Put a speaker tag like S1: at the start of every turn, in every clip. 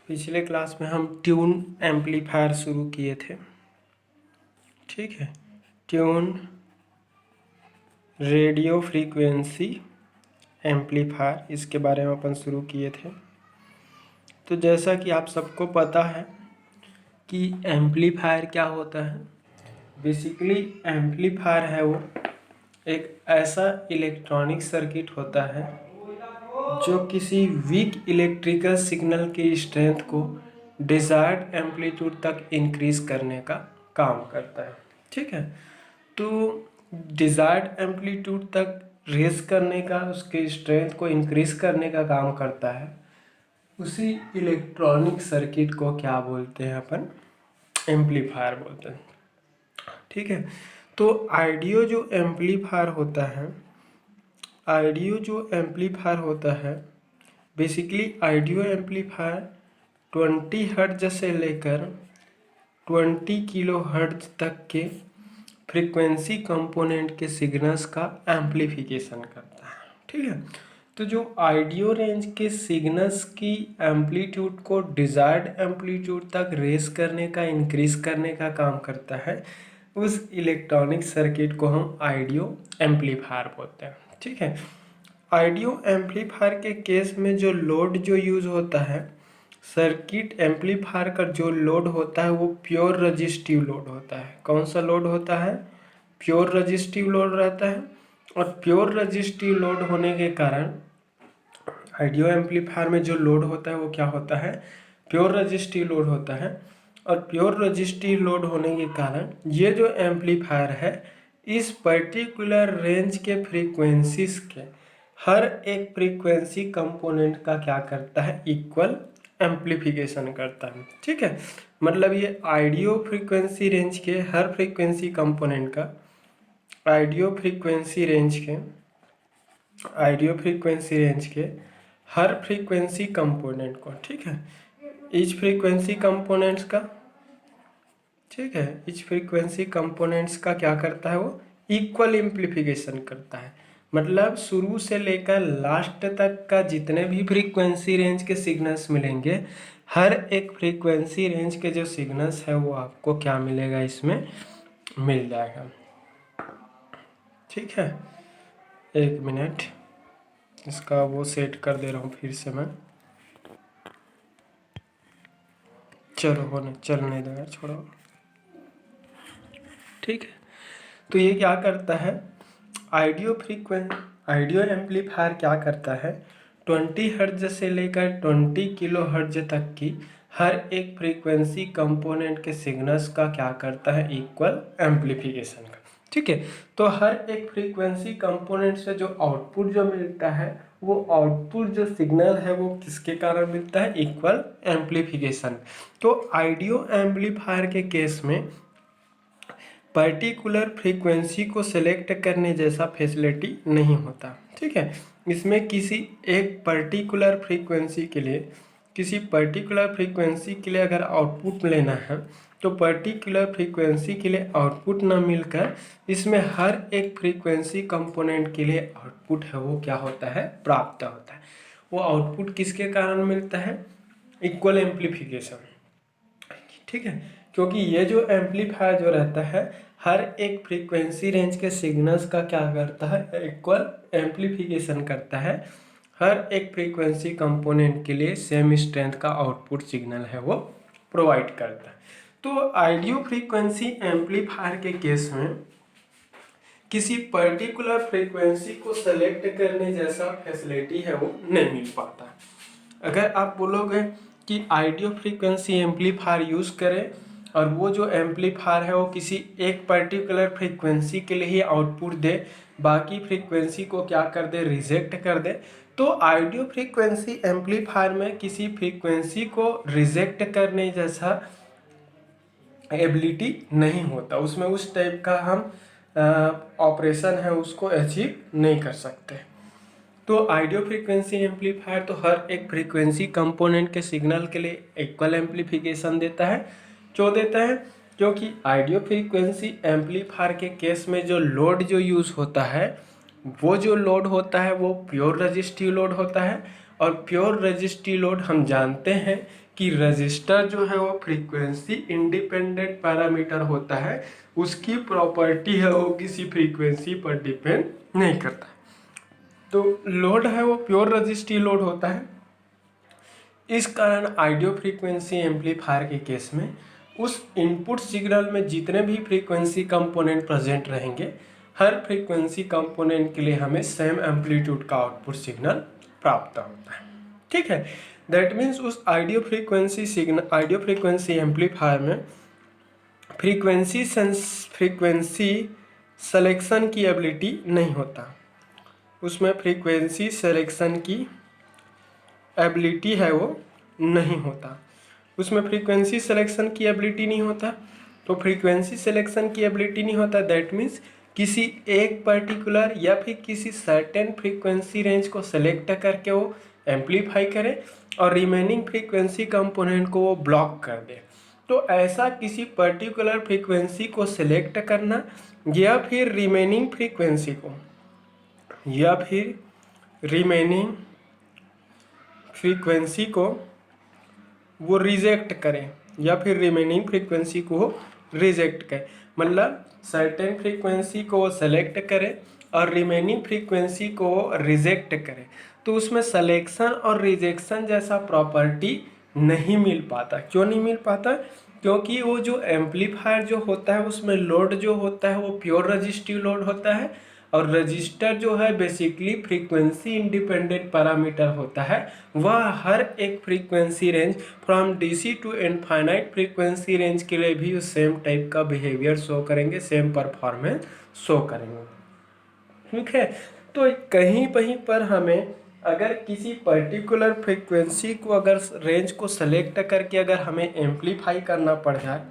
S1: पिछले क्लास में हम ट्यून एम्पलीफायर शुरू किए थे। ठीक है, ट्यून रेडियो फ्रीक्वेंसी एम्पलीफायर, इसके बारे में अपन शुरू किए थे। तो जैसा कि आप सबको पता है कि एम्पलीफायर क्या होता है। बेसिकली एम्पलीफायर है वो एक ऐसा इलेक्ट्रॉनिक सर्किट होता है जो किसी वीक इलेक्ट्रिकल सिग्नल की स्ट्रेंथ को डिजायर्ड एम्पलीट्यूड तक इंक्रीज करने का काम करता है। ठीक है, तो डिजायर्ड एम्पलीट्यूड तक रेज करने का, उसके स्ट्रेंथ को इंक्रीज करने का काम करता है। उसी इलेक्ट्रॉनिक सर्किट को क्या बोलते हैं अपन? एम्पलीफायर बोलते हैं। ठीक है, तो आइडियो जो एम्पलीफायर होता है बेसिकली आइडियो एम्पलीफायर 20 हर्ट्ज से लेकर 20 किलो हर्ट्ज तक के फ्रीक्वेंसी कंपोनेंट के सिग्नल्स का एम्पलीफिकेशन करता है। ठीक है, तो जो आइडियो रेंज के सिग्नल्स की एम्पलीट्यूड को डिजायर्ड एम्पलीट्यूड तक रेस करने का, इंक्रीज करने का काम करता है, उस इलेक्ट्रॉनिक सर्किट को हम आइडियो एम्पलीफायर बोलते हैं। ठीक है, आइडियो एम्पलीफायर के केस में जो लोड जो यूज होता है, सर्किट एम्पलीफायर का जो लोड होता है वो प्योर रजिस्टिव लोड होता है। कौन सा लोड होता है? प्योर रजिस्टिव लोड रहता है। और प्योर रजिस्टिव लोड होने के कारण आइडियो एम्पलीफायर में जो लोड होता है वो क्या होता है? प्योर रजिस्टिव लोड होता है। और प्योर रजिस्टिव लोड होने के कारण ये जो एम्पलीफायर है इस पर्टिकुलर रेंज के फ्रीक्वेंसीज के हर एक फ्रीक्वेंसी कंपोनेंट का क्या करता है? इक्वल एम्पलीफिकेशन करता है। ठीक है, मतलब ये आइडियो फ्रीक्वेंसी रेंज के हर फ्रीक्वेंसी कंपोनेंट का आइडियो फ्रीक्वेंसी रेंज के हर फ्रीक्वेंसी कंपोनेंट को, ठीक है, ईच फ्रीक्वेंसी कंपोनेंट्स का, ठीक है, ईच फ्रीक्वेंसी कंपोनेंट्स का क्या करता है? वो इक्वल एम्पलीफिकेशन करता है। मतलब शुरू से लेकर लास्ट तक का जितने भी फ्रीक्वेंसी रेंज के सिग्नल्स मिलेंगे, हर एक फ्रीक्वेंसी रेंज के जो सिग्नल्स है वो आपको क्या मिलेगा? इसमें मिल जाएगा। ठीक है, एक मिनट, इसका वो सेट कर दे रहा हूँ फिर से मैं। चलो होने चलने दो यार, छोड़ो। ठीक है, तो ये क्या करता है? आइडियो एम्पलीफायर क्या करता है? 20 हर्ट्ज से लेकर 20 किलो हर्ट्ज तक की हर एक फ्रीक्वेंसी कंपोनेंट के सिग्नल्स का क्या करता है? इक्वल एम्पलीफिकेशन का। ठीक है, तो हर एक फ्रीक्वेंसी कंपोनेंट से जो आउटपुट जो मिलता है वो आउटपुट जो सिग्नल है वो किसके कारण मिलता है? Equal amplification. तो आइडियो एम्पलीफायर के केस में पर्टिकुलर फ्रीक्वेंसी को सेलेक्ट करने जैसा फैसिलिटी नहीं होता। ठीक है, इसमें किसी पर्टिकुलर फ्रीक्वेंसी के लिए अगर आउटपुट लेना है तो पर्टिकुलर फ्रीक्वेंसी के लिए आउटपुट ना मिलकर इसमें हर एक फ्रीक्वेंसी कंपोनेंट के लिए आउटपुट है वो क्या होता है? प्राप्त होता है। वो आउटपुट किसके कारण मिलता है? Equal amplification. ठीक है, क्योंकि ये जो एम्पलीफायर जो रहता है हर एक फ्रीक्वेंसी रेंज के सिग्नल्स का क्या करता है? इक्वल एम्पलीफिकेशन करता है। हर एक फ्रीक्वेंसी कंपोनेंट के लिए सेम स्ट्रेंथ का आउटपुट सिग्नल है वो प्रोवाइड करता है। तो आइडियो फ्रीक्वेंसी एम्पलीफायर के केस में किसी पर्टिकुलर फ्रीक्वेंसी को सेलेक्ट करने जैसा फैसिलिटी है वो नहीं मिल पाता। अगर आप बोलोगे कि आइडियो फ्रीक्वेंसी एम्पलीफायर यूज़ करें और वो जो एम्पलीफायर है वो किसी एक पर्टिकुलर फ्रीक्वेंसी के लिए ही आउटपुट दे, बाकी फ्रीक्वेंसी को क्या कर दे? रिजेक्ट कर दे, तो आइडियो फ्रीक्वेंसी एम्पलीफायर में किसी फ्रीक्वेंसी को रिजेक्ट करने जैसा एबिलिटी नहीं होता। उसमें उस टाइप का हम ऑपरेशन है उसको अचीव नहीं कर सकते। तो आइडियो फ्रीक्वेंसी एम्पलीफायर तो हर एक फ्रीक्वेंसी कंपोनेंट के सिग्नल के लिए इक्वल एम्पलीफिकेशन देता है। क्यों देता है? क्योंकि आइडियो फ्रीक्वेंसी एम्पलीफायर के केस में जो लोड जो यूज़ होता है वो जो लोड होता है वो प्योर रजिस्टिव लोड होता है। और प्योर रजिस्टिव लोड हम जानते हैं कि रजिस्टर जो है वो फ्रीक्वेंसी इंडिपेंडेंट पैरामीटर होता है, उसकी प्रॉपर्टी है वो किसी फ्रीक्वेंसी पर डिपेंड नहीं करता। तो लोड है वो प्योर रजिस्टिव लोड होता है। इस कारण आइडियो फ्रीक्वेंसी एम्पलीफायर के केस में उस इनपुट सिग्नल में जितने भी फ्रीक्वेंसी कंपोनेंट प्रेजेंट रहेंगे, हर फ्रीक्वेंसी कंपोनेंट के लिए हमें सेम एम्पलीट्यूड का आउटपुट सिग्नल प्राप्त होता है। ठीक है, दैट मीन्स उस आइडियो फ्रीक्वेंसी एम्पलीफायर में फ्रीक्वेंसी सिलेक्शन की एबिलिटी नहीं होता। उसमें फ्रीक्वेंसी सिलेक्शन की एबिलिटी है वो नहीं होता। उसमें फ्रीक्वेंसी सिलेक्शन की एबिलिटी नहीं होता। तो फ्रीक्वेंसी सिलेक्शन की एबिलिटी नहीं होता, दैट मीन्स किसी एक पर्टिकुलर या फिर किसी सर्टेन फ्रीक्वेंसी रेंज को सेलेक्ट करके वो एम्पलीफाई करे और रिमेनिंग फ्रीक्वेंसी कंपोनेंट को वो ब्लॉक कर दे। तो ऐसा किसी पर्टिकुलर फ्रीक्वेंसी को सिलेक्ट करना या फिर रिमेनिंग फ्रीक्वेंसी को वो रिजेक्ट करें या फिर रिमेनिंग फ्रीक्वेंसी को रिजेक्ट करें, मतलब सर्टेन फ्रीक्वेंसी को वो सेलेक्ट करें और रिमेनिंग फ्रीक्वेंसी को रिजेक्ट करें, तो उसमें सिलेक्शन और रिजेक्शन जैसा प्रॉपर्टी नहीं मिल पाता। क्यों नहीं मिल पाता? क्योंकि वो जो एम्पलीफायर जो होता है उसमें लोड जो होता है वो प्योर रजिस्टिव लोड होता है, और रजिस्टर जो है बेसिकली फ्रीक्वेंसी इंडिपेंडेंट पैरामीटर होता है। वह हर एक frequency range from DC to infinite frequency range के लिए भी सेम टाइप का बिहेवियर शो करेंगे, सेम परफॉर्मेंस शो करेंगे। ठीक है, तो कहीं कहीं पर हमें अगर किसी पर्टिकुलर फ्रीक्वेंसी को अगर रेंज को सेलेक्ट करके अगर हमें एम्पलीफाई करना पड़ जाए,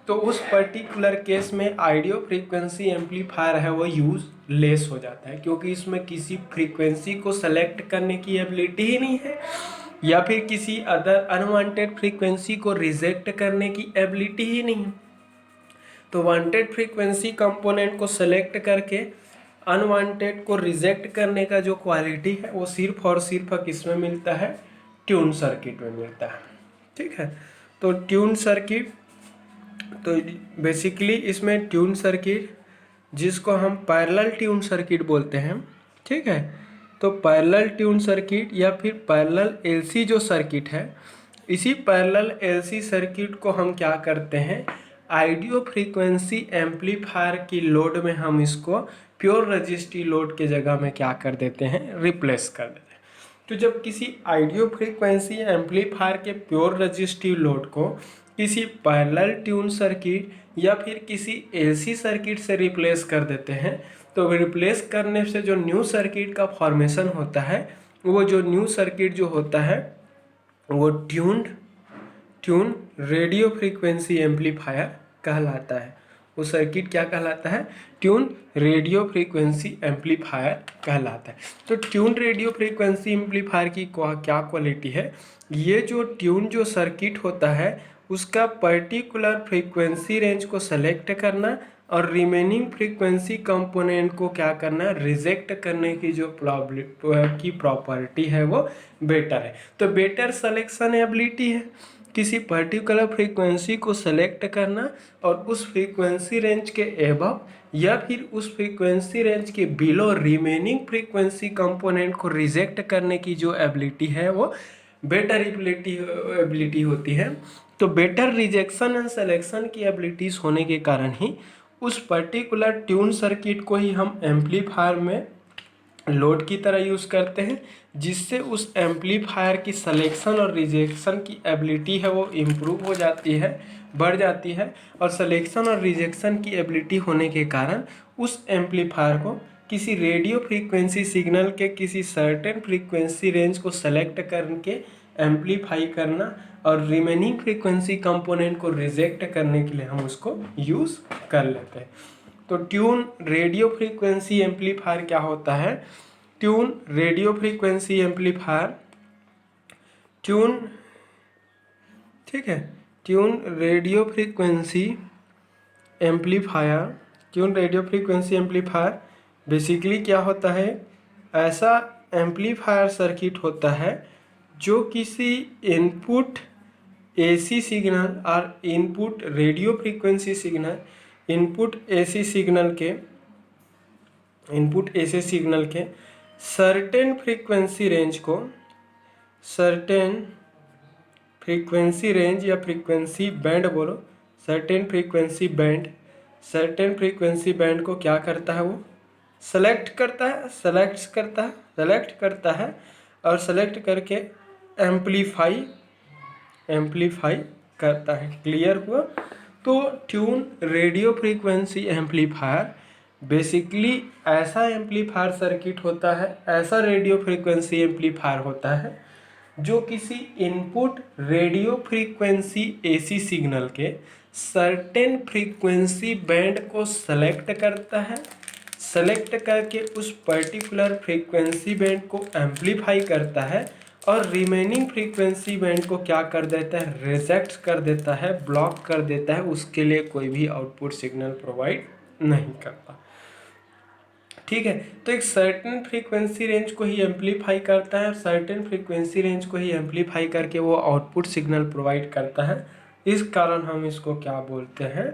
S1: तो उस पर्टिकुलर केस में आइडियो फ्रीक्वेंसी एम्पलीफायर है वो यूज लेस हो जाता है, क्योंकि इसमें किसी फ्रीक्वेंसी को सेलेक्ट करने की एबिलिटी ही नहीं है या फिर किसी अदर अनवांटेड फ्रीक्वेंसी को रिजेक्ट करने की एबिलिटी ही नहीं है। तो वांटेड फ्रीक्वेंसी कंपोनेंट को सेलेक्ट करके अनवांटेड को रिजेक्ट करने का जो क्वालिटी है वो सिर्फ और सिर्फ किसमें मिलता है? ट्यून सर्किट में मिलता है। ठीक है, तो ट्यून सर्किट, तो बेसिकली इसमें ट्यून सर्किट जिसको हम पैरेलल ट्यून सर्किट बोलते हैं, ठीक है, तो पैरेलल ट्यून सर्किट या फिर पैरेलल एलसी जो सर्किट है, इसी पैरेलल एलसी सर्किट को हम क्या करते हैं, आइडियो फ्रीक्वेंसी एम्पलीफायर की लोड में हम इसको प्योर रजिस्टिव लोड के जगह में क्या कर देते हैं, रिप्लेस कर देते हैं। तो जब किसी आइडियो फ्रीक्वेंसी एम्पलीफायर के प्योर रजिस्टिव लोड को किसी पैरेलल ट्यून सर्किट या फिर किसी एलसी सर्किट से रिप्लेस कर देते हैं, तो रिप्लेस करने से जो न्यू सर्किट का फॉर्मेशन होता है, वो जो न्यू सर्किट जो होता है वो ट्यून रेडियो फ्रीक्वेंसी एम्पलीफायर कहलाता है। वो सर्किट क्या कहलाता है? ट्यून रेडियो फ्रीक्वेंसी एम्पलीफायर कहलाता है। तो ट्यून रेडियो फ्रीक्वेंसी एम्पलीफायर की क्या क्वालिटी है? ये जो ट्यून जो सर्किट होता है उसका पर्टिकुलर फ्रीक्वेंसी रेंज को सेलेक्ट करना और रिमेनिंग फ्रीक्वेंसी कंपोनेंट को क्या करना, रिजेक्ट करने की जो प्रॉपर्टी है वो बेटर है। तो बेटर सिलेक्शन एबिलिटी है, किसी पर्टिकुलर फ्रीक्वेंसी को सेलेक्ट करना और उस फ्रीक्वेंसी रेंज के एबव या फिर उस फ्रीक्वेंसी रेंज के बिलो रिमेनिंग फ्रीक्वेंसी कंपोनेंट को रिजेक्ट करने की जो एबिलिटी है वो बेटर एबिलिटी होती है। तो बेटर रिजेक्शन एंड सिलेक्शन की एबिलिटीज होने के कारण ही उस पर्टिकुलर ट्यून सर्किट को ही हम एम्पलीफायर में लोड की तरह यूज़ करते हैं, जिससे उस एम्पलीफायर की सिलेक्शन और रिजेक्शन की एबिलिटी है वो इम्प्रूव हो जाती है, बढ़ जाती है। और सिलेक्शन और रिजेक्शन की एबिलिटी होने के कारण उस एम्पलीफायर को किसी रेडियो फ्रीक्वेंसी सिग्नल के किसी सर्टेन फ्रीक्वेंसी रेंज को सेलेक्ट करके एम्पलीफाई करना और रिमेनिंग फ्रीक्वेंसी कंपोनेंट को रिजेक्ट करने के लिए हम उसको यूज़ कर लेते हैं। तो ट्यून रेडियो फ्रीक्वेंसी एम्पलीफायर क्या होता है? ट्यून रेडियो फ्रीक्वेंसी एम्पलीफायर ठीक है, tune radio frequency amplifier basically क्या होता है? ऐसा एम्पलीफायर सर्किट होता है जो किसी इनपुट AC signal और input radio frequency signal input AC signal के सर्टेन फ्रीक्वेंसी रेंज या फ्रीक्वेंसी बैंड बोलो, सर्टेन फ्रीक्वेंसी बैंड को क्या करता है, वो सेलेक्ट करता है और सेलेक्ट करके एम्पलीफाई करता है। क्लियर हुआ? तो tune radio frequency amplifier basically ऐसा एम्पलीफायर सर्किट होता है, ऐसा रेडियो फ्रीक्वेंसी एम्पलीफायर होता है जो किसी input radio frequency AC signal के सर्टेन फ्रीक्वेंसी बैंड को सेलेक्ट करता है, सेलेक्ट करके उस पर्टिकुलर फ्रीक्वेंसी बैंड को एम्पलीफाई करता है और रिमेनिंग फ्रीक्वेंसी बैंड को क्या कर देता है, रिजेक्ट कर देता है, ब्लॉक कर देता है, उसके लिए कोई भी आउटपुट सिग्नल प्रोवाइड नहीं करता। ठीक है, तो एक सर्टेन फ्रीक्वेंसी रेंज को ही एम्पलीफाई करता है, सर्टेन फ्रीक्वेंसी रेंज को ही एम्पलीफाई करके वो आउटपुट सिग्नल प्रोवाइड करता है। इस कारण हम इसको क्या बोलते हैं,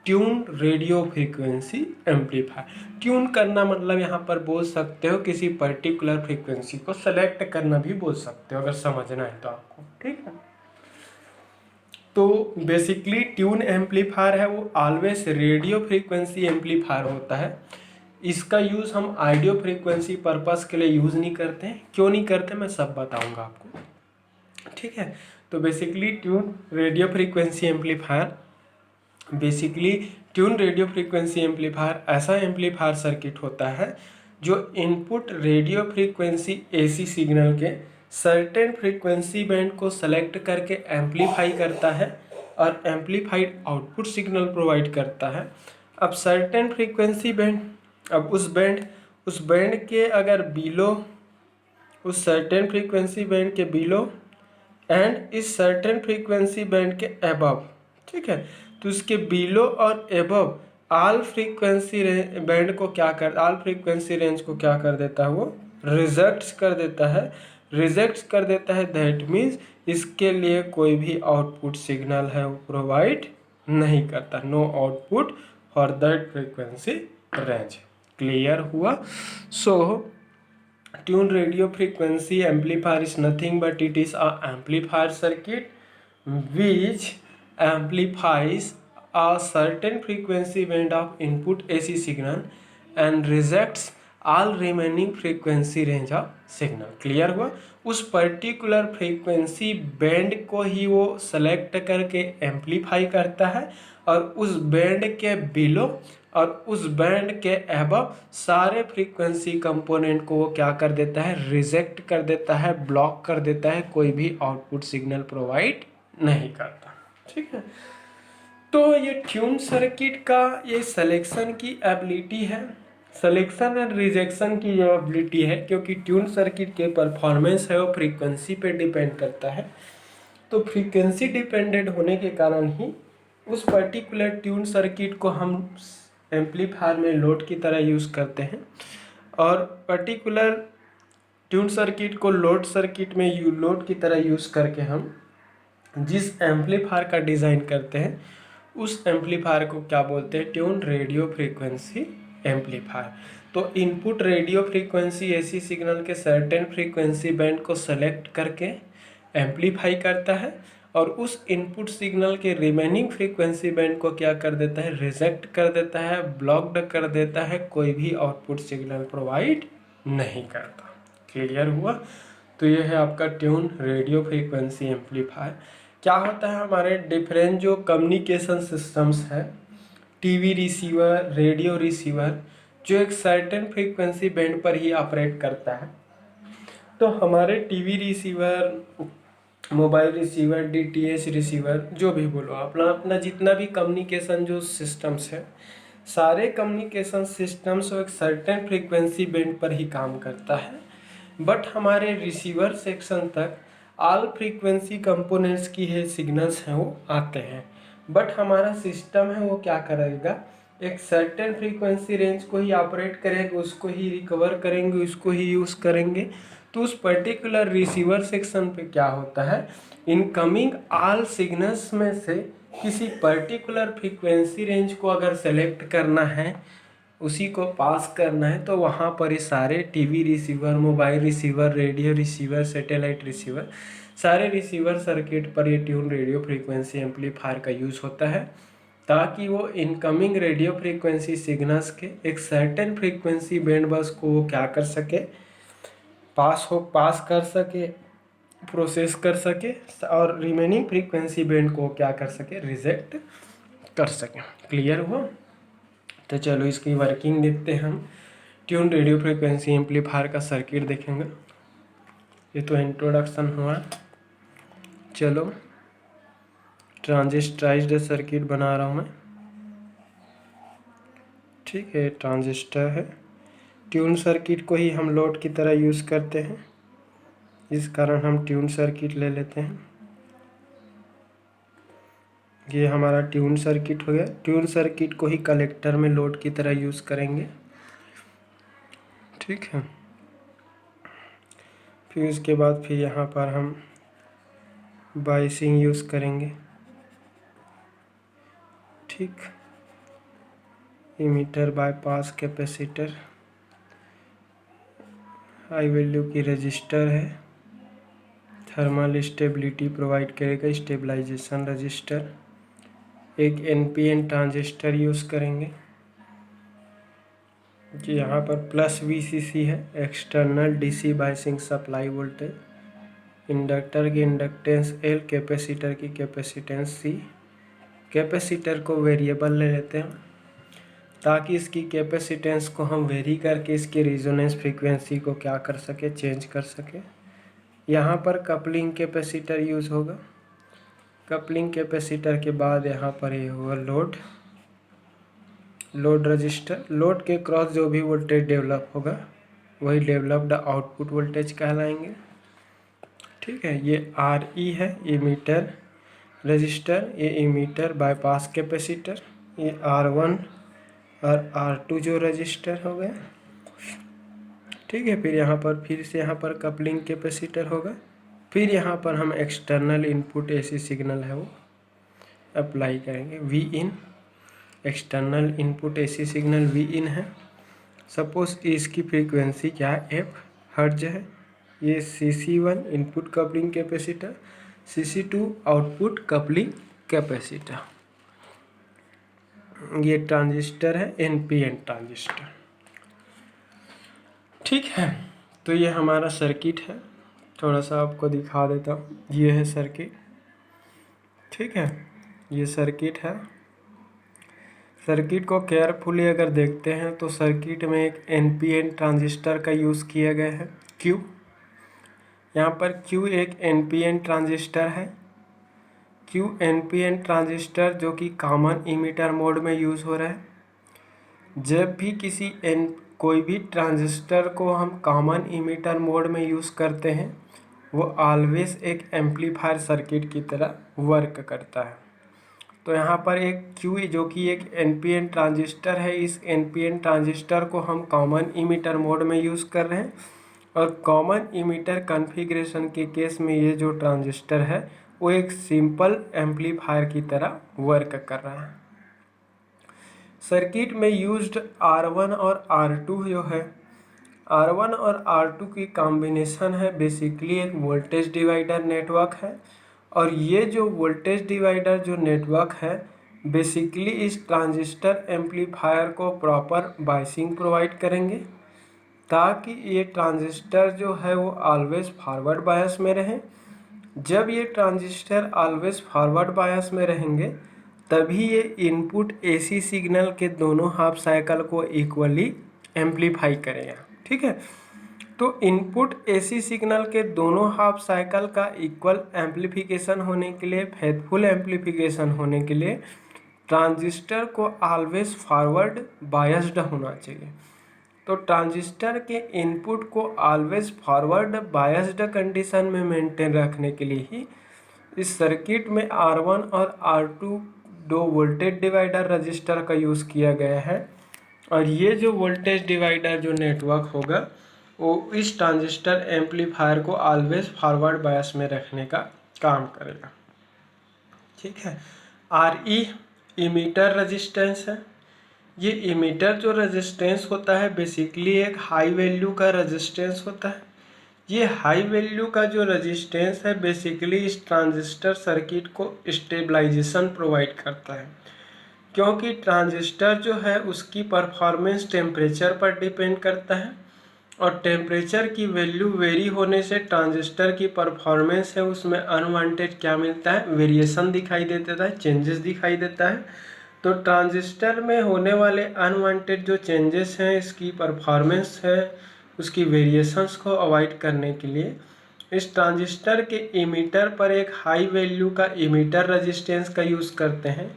S1: tune radio frequency amplifier. Tune करना मतलब यहाँ पर बोल सकते हो किसी पर्टिकुलर फ्रीक्वेंसी को सेलेक्ट करना भी बोल सकते हो, अगर समझना है तो आपको। ठीक है, तो बेसिकली ट्यून एम्पलीफायर है वो ऑलवेज रेडियो फ्रीक्वेंसी एम्पलीफायर होता है। इसका यूज़ हम ऑडियो फ्रीक्वेंसी पर्पस के लिए यूज़ नहीं करते हैं। क्यों नहीं करते मैं सब बताऊंगा आपको। ठीक है, तो basically tune radio frequency amplifier ऐसा एम्पलीफायर सर्किट होता है जो input radio frequency AC signal के सर्टेन फ्रीक्वेंसी बैंड को सेलेक्ट करके एम्पलीफाई करता है और एम्पलीफाइड आउटपुट सिग्नल प्रोवाइड करता है। अब सर्टेन फ्रीक्वेंसी बैंड, अब उस बैंड के अगर बिलो, उस सर्टेन फ्रीक्वेंसी बैंड के बिलो एंड इस सर्टेन फ्रीक्वेंसी बैंड के अबव, ठीक है, तो उसके बिलो और एबव ऑल फ्रीक्वेंसी बैंड को क्या कर, ऑल फ्रीक्वेंसी रेंज को क्या कर देता है, वो रिजेक्ट कर देता है। दैट मीन्स इसके लिए कोई भी आउटपुट सिग्नल है वो प्रोवाइड नहीं करता, no output for that frequency range. Clear हुआ? So tune radio frequency amplifier is nothing but it is a amplifier circuit which amplifies a certain frequency band of input AC signal and rejects all remaining frequency range of signal। Clear हुआ? उस particular frequency band को ही वो select करके amplify करता है और उस band के बिलो और उस बैंड के अबव सारे फ्रीक्वेंसी कंपोनेंट को वो क्या कर देता है, रिजेक्ट कर देता है, ब्लॉक कर देता है, कोई भी आउटपुट सिग्नल प्रोवाइड नहीं करता। ठीक है, तो ये ट्यून सर्किट का ये सिलेक्शन की एबिलिटी है, सिलेक्शन एंड रिजेक्शन की जो एबिलिटी है, क्योंकि ट्यून सर्किट के परफॉर्मेंस है वो फ्रीक्वेंसी पे डिपेंड करता है। तो फ्रीक्वेंसी डिपेंडेंट होने के कारण ही उस पर्टिकुलर ट्यून सर्किट को हम एम्पलीफायर में लोड की तरह यूज़ करते हैं और पर्टिकुलर ट्यून सर्किट को लोड सर्किट में लोड की तरह यूज़ करके हम जिस एम्पलीफायर का डिज़ाइन करते हैं उस एम्पलीफायर को क्या बोलते हैं, ट्यून रेडियो फ्रीक्वेंसी एम्पलीफायर। तो input radio frequency AC signal के सर्टेन फ्रीक्वेंसी बैंड को सेलेक्ट करके एम्पलीफाई करता है और उस इनपुट सिग्नल के रिमेनिंग फ्रीक्वेंसी बैंड को क्या कर देता है, रिजेक्ट कर देता है, ब्लॉक्ड कर देता है, कोई भी आउटपुट सिग्नल प्रोवाइड नहीं करता। क्लियर हुआ? तो ये है आपका ट्यून रेडियो फ्रीक्वेंसी एम्पलीफायर। क्या होता है, हमारे डिफरेंट जो कम्युनिकेशन सिस्टम्स है, टीवी रिसीवर, रेडियो रिसीवर, जो एक सर्टेन फ्रीक्वेंसी बैंड पर ही ऑपरेट करता है। तो हमारे TV receiver, mobile receiver, DTH receiver, जो भी बोलो, अपना अपना जितना भी कम्युनिकेशन जो सिस्टम्स है, सारे कम्युनिकेशन सिस्टम्स एक सर्टेन फ्रीक्वेंसी बैंड पर ही काम करता है। बट हमारे रिसीवर सेक्शन तक ऑल फ्रीक्वेंसी कंपोनेंट्स की है सिग्नल्स हैं वो आते हैं, बट हमारा सिस्टम है वो क्या करेगा, एक सर्टेन फ्रीक्वेंसी रेंज को ही ऑपरेट करेगा, उसको ही रिकवर करेंगे, उसको ही यूज़ करेंगे। तो उस पर्टिकुलर रिसीवर सेक्शन पे क्या होता है, इनकमिंग ऑल सिग्नल्स में से किसी पर्टिकुलर फ्रीक्वेंसी रेंज को अगर सेलेक्ट करना है, उसी को पास करना है, तो वहाँ पर ये सारे TV receiver, mobile receiver, radio receiver, satellite receiver, सारे रिसीवर सर्किट पर ये ट्यून रेडियो फ्रीक्वेंसी एम्पलीफायर का यूज़ होता है, ताकि वो इनकमिंग रेडियो फ्रीक्वेंसी सिग्नल्स के एक सर्टेन फ्रीक्वेंसी बैंड बस को वो क्या कर सके, पास कर सके, प्रोसेस कर सके, और रिमेनिंग फ्रीक्वेंसी बैंड को क्या कर सके, रिजेक्ट कर सके। क्लियर हुआ? तो चलो इसकी वर्किंग देखते हैं हम। ट्यून रेडियो फ्रीक्वेंसी एम्पलीफायर का सर्किट देखेंगे। ये तो इंट्रोडक्शन हुआ। चलो ट्रांजिस्टराइज्ड सर्किट बना रहा हूँ मैं। ठीक है, ट्रांजिस्टर है। ट्यून सर्किट को ही हम लोड की तरह यूज़ करते हैं, इस कारण हम ट्यून सर्किट ले लेते हैं। ये हमारा ट्यून सर्किट हो गया। ट्यून सर्किट को ही कलेक्टर में लोड की तरह यूज़ करेंगे। ठीक है, फिर उसके बाद फिर यहाँ पर हम बाइसिंग यूज़ करेंगे। ठीक, emitter, bypass, capacitor, high value की रजिस्टर है, थर्मल स्टेबिलिटी प्रोवाइड करेगा, स्टेबलाइजेशन रजिस्टर, एक एनपीएन ट्रांजिस्टर यूज़ करेंगे कि यहाँ पर प्लस वीसीसी है, external DC biasing supply voltage, inductor की इंडक्टेंस एल, कैपेसिटर की कैपेसिटेंस सी। कैपेसिटर को वेरिएबल ले लेते हैं ताकि इसकी कैपेसिटेंस को हम वेरी करके इसके रेजोनेंस फ्रीक्वेंसी को क्या कर सके, चेंज कर सके। यहाँ पर कपलिंग कैपेसिटर यूज़ होगा। कपलिंग कैपेसिटर के बाद यहाँ पर ये होगा लोड रजिस्टर। लोड के क्रॉस जो भी वोल्टेज डेवलप होगा वही डेवलप्ड आउटपुट वोल्टेज कहलाएंगे। ठीक है, ये आर ई है, इमीटर रजिस्टर, ये इमीटर बाईपास कैपेसिटर, ये R1 और R2 जो रजिस्टर हो गए। ठीक है, फिर यहाँ पर कपलिंग कैपेसिटर होगा। फिर यहाँ पर हम एक्सटर्नल इनपुट एसी सिग्नल है वो अप्लाई करेंगे। V in, external input AC signal V in है। सपोज इसकी फ्रीक्वेंसी क्या है, एफ हर्ट्ज है। ये CC1 input coupling capacitor, CC2 output coupling capacitor. ये ट्रांजिस्टर है, एनपीएन ट्रांजिस्टर। ठीक है, तो ये हमारा सर्किट है। थोड़ा सा आपको दिखा देता हूँ। ये है सर्किट। ठीक है, ये सर्किट है। सर्किट को केयरफुली अगर देखते हैं तो सर्किट में एक एनपीएन ट्रांजिस्टर का यूज़ किया गया है, क्यू। यहाँ पर क्यू एक एनपीएन ट्रांजिस्टर है। क्यू एनपीएन ट्रांजिस्टर जो कि कॉमन इमीटर मोड में यूज़ हो रहा है। जब भी कोई भी ट्रांजिस्टर को हम कॉमन इमीटर मोड में यूज़ करते हैं, वो ऑलवेज एक एम्पलीफायर सर्किट की तरह वर्क करता है। तो यहाँ पर एक क्यू जो कि एक एनपीएन ट्रांजिस्टर है, इस एनपीएन ट्रांजिस्टर को हम कॉमन इमीटर मोड में यूज़ कर रहे हैं। और कॉमन इमीटर कॉन्फ़िगरेशन के केस में ये जो ट्रांजिस्टर है वो एक सिंपल एम्पलीफायर की तरह वर्क कर रहा है। सर्किट में यूज्ड R1 और R2 जो है, R1 और R2 की कॉम्बिनेशन है, बेसिकली एक वोल्टेज डिवाइडर नेटवर्क है। और ये जो वोल्टेज डिवाइडर जो नेटवर्क है, बेसिकली इस ट्रांजिस्टर एम्पलीफायर को प्रॉपर बाइसिंग प्रोवाइड करेंगे, ताकि ये ट्रांजिस्टर जो है वो ऑलवेज फॉरवर्ड बायस में रहे। जब ये ट्रांजिस्टर ऑलवेज फॉरवर्ड बायस में रहेंगे, तभी ये इनपुट एसी सिग्नल के दोनों हाफ साइकिल को इक्वली एम्पलीफाई करेगा। ठीक है, तो इनपुट एसी सिग्नल के दोनों हाफ साइकिल का इक्वल एम्पलीफिकेशन होने के लिए, फेथफुल एम्पलीफिकेशन होने के लिए ट्रांजिस्टर को ऑलवेज फॉरवर्ड बायस्ड होना चाहिए। तो ट्रांजिस्टर के इनपुट को ऑलवेज फॉरवर्ड बायस्ड कंडीशन में मेंटेन रखने के लिए ही इस सर्किट में R1 और R2 दो वोल्टेज डिवाइडर रजिस्टर का यूज़ किया गया है। और ये जो वोल्टेज डिवाइडर जो नेटवर्क होगा, वो इस ट्रांजिस्टर एम्पलीफायर को ऑलवेज फॉरवर्ड बायस में रखने का काम करेगा। ठीक है। आर ई इमीटर रेजिस्टेंस है। ये इमीटर जो रेजिस्टेंस होता है बेसिकली एक हाई वैल्यू का रेजिस्टेंस होता है। ये हाई वैल्यू का जो रेजिस्टेंस है बेसिकली इस ट्रांजिस्टर सर्किट को स्टेबलाइजेशन प्रोवाइड करता है, क्योंकि ट्रांजिस्टर जो है उसकी परफॉर्मेंस टेम्परेचर पर डिपेंड करता है और टेम्परेचर की वैल्यू वेरी होने से ट्रांजिस्टर की परफॉर्मेंस है उसमें अनवांटेड क्या मिलता है, वेरिएशन दिखाई देता है, चेंजेस दिखाई देता है। तो ट्रांजिस्टर में होने वाले अनवांटेड जो चेंजेस हैं इसकी परफॉर्मेंस है उसकी वेरिएशंस को अवॉइड करने के लिए इस ट्रांजिस्टर के इमीटर पर एक हाई वैल्यू का इमीटर रेजिस्टेंस का यूज़ करते हैं,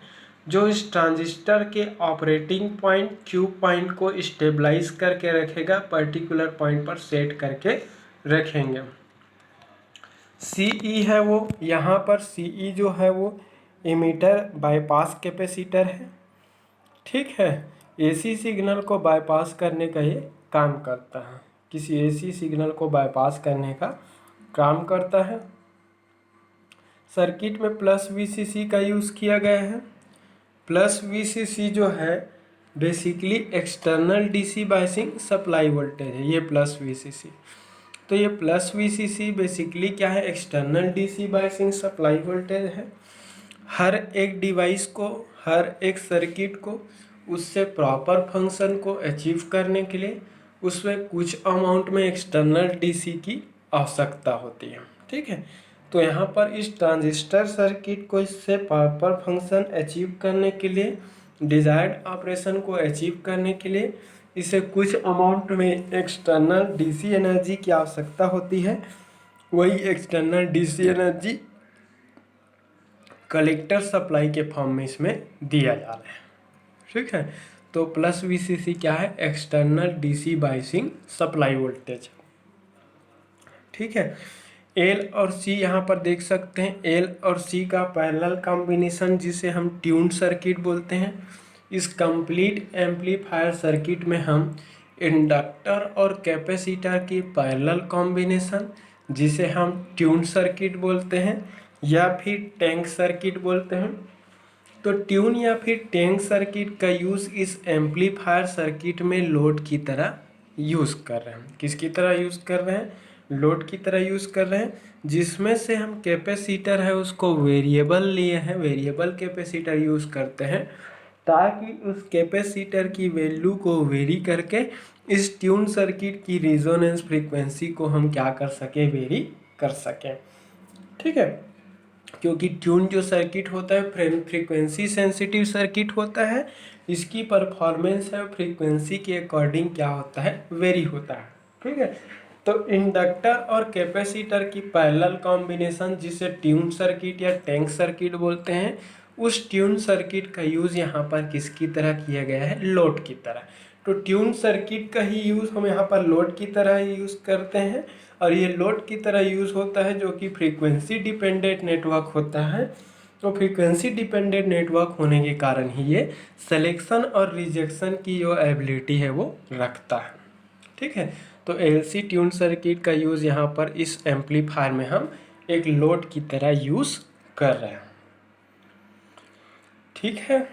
S1: जो इस ट्रांजिस्टर के ऑपरेटिंग पॉइंट क्यू पॉइंट को स्टेबलाइज करके रखेगा, पर्टिकुलर पॉइंट पर सेट करके रखेंगे। सीई है वो, यहाँ पर सीई जो है वो इमीटर बाईपास कैपेसिटर है। ठीक है। एसी सिग्नल को बाईपास करने का ये काम करता है, किसी एसी सिग्नल को बाईपास करने का काम करता है। सर्किट में प्लस वीसीसी का यूज़ किया गया है। प्लस वीसीसी जो है basically external DC biasing supply voltage है, ये प्लस वीसीसी। तो ये प्लस वीसीसी बेसिकली क्या है, external DC biasing supply voltage है। हर एक डिवाइस को, हर एक सर्किट को उससे प्रॉपर फंक्शन को अचीव करने के लिए उसमें कुछ अमाउंट में एक्सटर्नल डीसी की आवश्यकता होती है। ठीक है। तो यहाँ पर इस ट्रांजिस्टर सर्किट को इससे प्रॉपर फंक्शन अचीव करने के लिए, डिजायर्ड ऑपरेशन को अचीव करने के लिए इसे कुछ अमाउंट में एक्सटर्नल डीसी एनर्जी की आवश्यकता होती है। वही external DC energy collector supply के फॉर्म में इसमें दिया जा रहा है। ठीक है। तो प्लस वीसीसी क्या है, external DC biasing supply voltage. ठीक है। एल और सी यहाँ पर देख सकते हैं, एल और सी का पैरेलल कॉम्बिनेशन जिसे हम ट्यून्ड सर्किट बोलते हैं। इस कंप्लीट एम्पलीफायर सर्किट में हम इंडक्टर और कैपेसिटर की पैरेलल कॉम्बिनेशन जिसे हम ट्यून्ड सर्किट बोलते हैं या फिर टैंक सर्किट बोलते हैं। तो ट्यून या फिर टैंक सर्किट का यूज़ इस एम्पलीफायर सर्किट में लोड की तरह यूज़ कर रहे हैं। किसकी तरह यूज़ कर रहे हैं, लोड की तरह यूज़ कर रहे हैं, जिसमें से हम कैपेसिटर है उसको वेरिएबल लिए हैं, वेरिएबल कैपेसिटर यूज़ करते हैं ताकि उस कैपेसिटर की वैल्यू को वेरी करके इस ट्यून सर्किट की रिजोनेंस फ्रीक्वेंसी को हम क्या कर सकें, वेरी कर सकें। ठीक है। क्योंकि ट्यून जो सर्किट होता है फ्रीक्वेंसी सेंसिटिव सर्किट होता है, इसकी परफॉर्मेंस है फ्रीक्वेंसी के अकॉर्डिंग क्या होता है, वेरी होता है। ठीक है। तो इंडक्टर और कैपेसिटर की पैरेलल कॉम्बिनेशन जिसे ट्यून सर्किट या टैंक सर्किट बोलते हैं, उस ट्यून सर्किट का यूज़ यहाँ पर किसकी तरह किया गया है, लोड की तरह। तो ट्यून सर्किट का ही यूज़ हम यहाँ पर लोड की तरह ही यूज़ करते हैं और ये लोड की तरह यूज़ होता है जो कि फ्रीक्वेंसी डिपेंडेंट नेटवर्क होता है। तो फ्रीक्वेंसी डिपेंडेंट नेटवर्क होने के कारण ही ये सिलेक्शन और रिजेक्शन की जो एबिलिटी है वो रखता है। ठीक है। तो एलसी ट्यून सर्किट का यूज़ यहाँ पर इस एम्पलीफायर में हम एक लोड की तरह यूज़ कर रहे हैं। ठीक है।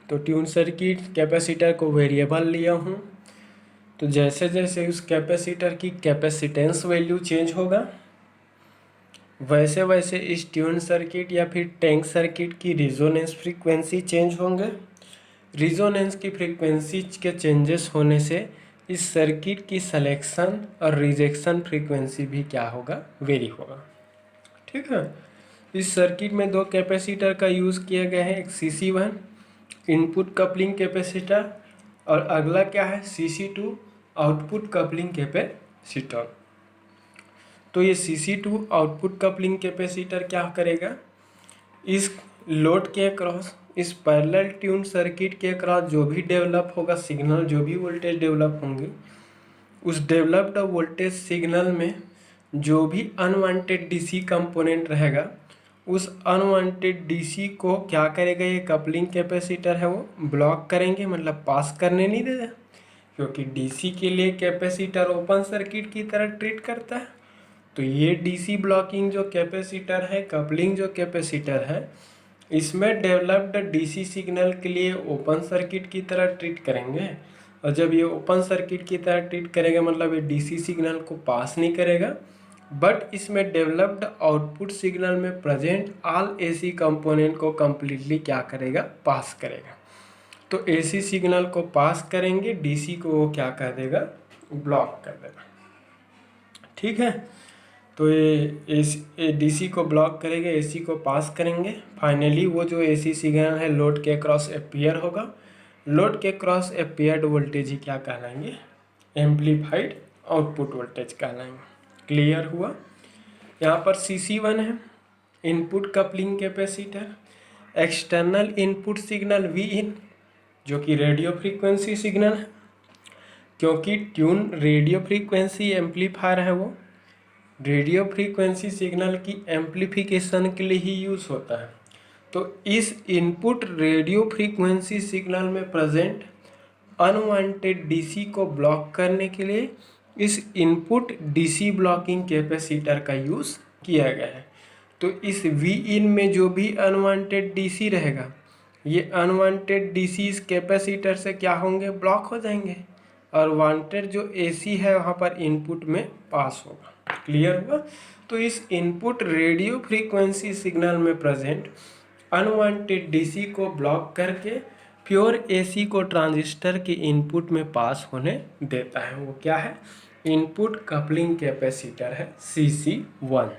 S1: तो ट्यून सर्किट कैपेसिटर को वेरिएबल लिया हूँ, तो जैसे जैसे उस कैपेसिटर की कैपेसिटेंस वैल्यू चेंज होगा वैसे वैसे इस ट्यून सर्किट या फिर टैंक सर्किट की रिजोनेंस फ्रीक्वेंसी चेंज होंगे। रिजोनेंस की फ्रीक्वेंसी के चेंजेस होने से इस सर्किट की सिलेक्शन और रिजेक्शन फ्रीक्वेंसी भी क्या होगा, वेरी होगा। ठीक है। इस सर्किट में दो कैपेसिटर का यूज़ किया गया है, एक CC1 इनपुट कपलिंग कैपेसिटर और अगला क्या है, CC2 आउटपुट कपलिंग कैपेसिटर। तो ये CC2 आउटपुट कपलिंग कैपेसिटर क्या करेगा, इस लोड के अक्रॉस, इस पैरेलल ट्यून सर्किट के अक्रॉस जो भी डेवलप होगा सिग्नल, जो भी वोल्टेज डेवलप होंगे, उस डेवलप्ड वोल्टेज सिग्नल में जो भी अनवांटेड डीसी कंपोनेंट रहेगा उस अनवांटेड डीसी को क्या करेगा, ये कपलिंग कैपेसिटर है वो ब्लॉक करेंगे, मतलब पास करने नहीं देगा। क्योंकि डीसी के लिए कैपेसिटर ओपन सर्किट की तरह ट्रीट करता है। तो ये डीसी ब्लॉकिंग जो कैपेसिटर है, कपलिंग जो कैपेसिटर है, इसमें डेवलप्ड डीसी सिग्नल के लिए ओपन सर्किट की तरह ट्रीट करेंगे। और जब ये ओपन सर्किट की तरह ट्रीट करेगा मतलब ये डीसी सिग्नल को पास नहीं करेगा, बट इसमें डेवलप्ड आउटपुट सिग्नल में प्रेजेंट ऑल एसी कंपोनेंट को कम्प्लीटली क्या करेगा, पास करेगा। तो एसी सिग्नल को पास करेंगे, डीसी को वो क्या कर देगा, ब्लॉक कर देगा। ठीक है, तो ये डीसी को ब्लॉक करेंगे, एसी को पास करेंगे। फाइनली वो जो एसी सिग्नल है लोड के क्रॉस अपियर होगा। लोड के क्रॉस अपियर्ड वोल्टेज ही क्या कहलाएंगे, एम्पलीफाइड आउटपुट वोल्टेज कहलाएंगे। क्लियर हुआ। यहाँ पर CC1 है, input coupling capacitor. External input signal Vin जो कि रेडियो फ्रीक्वेंसी सिग्नल है, क्योंकि ट्यून रेडियो फ्रीक्वेंसी एम्पलीफायर है, वो रेडियो फ्रीक्वेंसी सिग्नल की एम्पलीफिकेशन के लिए ही यूज़ होता है। तो इस इनपुट रेडियो फ्रीक्वेंसी सिग्नल में प्रेजेंट अनवांटेड डीसी को ब्लॉक करने के लिए इस इनपुट डीसी ब्लॉकिंग कैपेसिटर का यूज़ किया गया है। तो इस Vin में जो भी अनवांटेड डीसी रहेगा, ये अनवांटेड डीसी इस कैपेसिटर से क्या होंगे, ब्लॉक हो जाएंगे, और वांटेड जो एसी है वहाँ पर इनपुट में पास होगा। क्लियर हुआ। तो इस इनपुट रेडियो फ्रीक्वेंसी सिग्नल में प्रेजेंट अनवांटेड डीसी को ब्लॉक करके प्योर एसी को ट्रांजिस्टर के इनपुट में पास होने देता है। वो क्या है, इनपुट कपलिंग कैपेसिटर है CC1।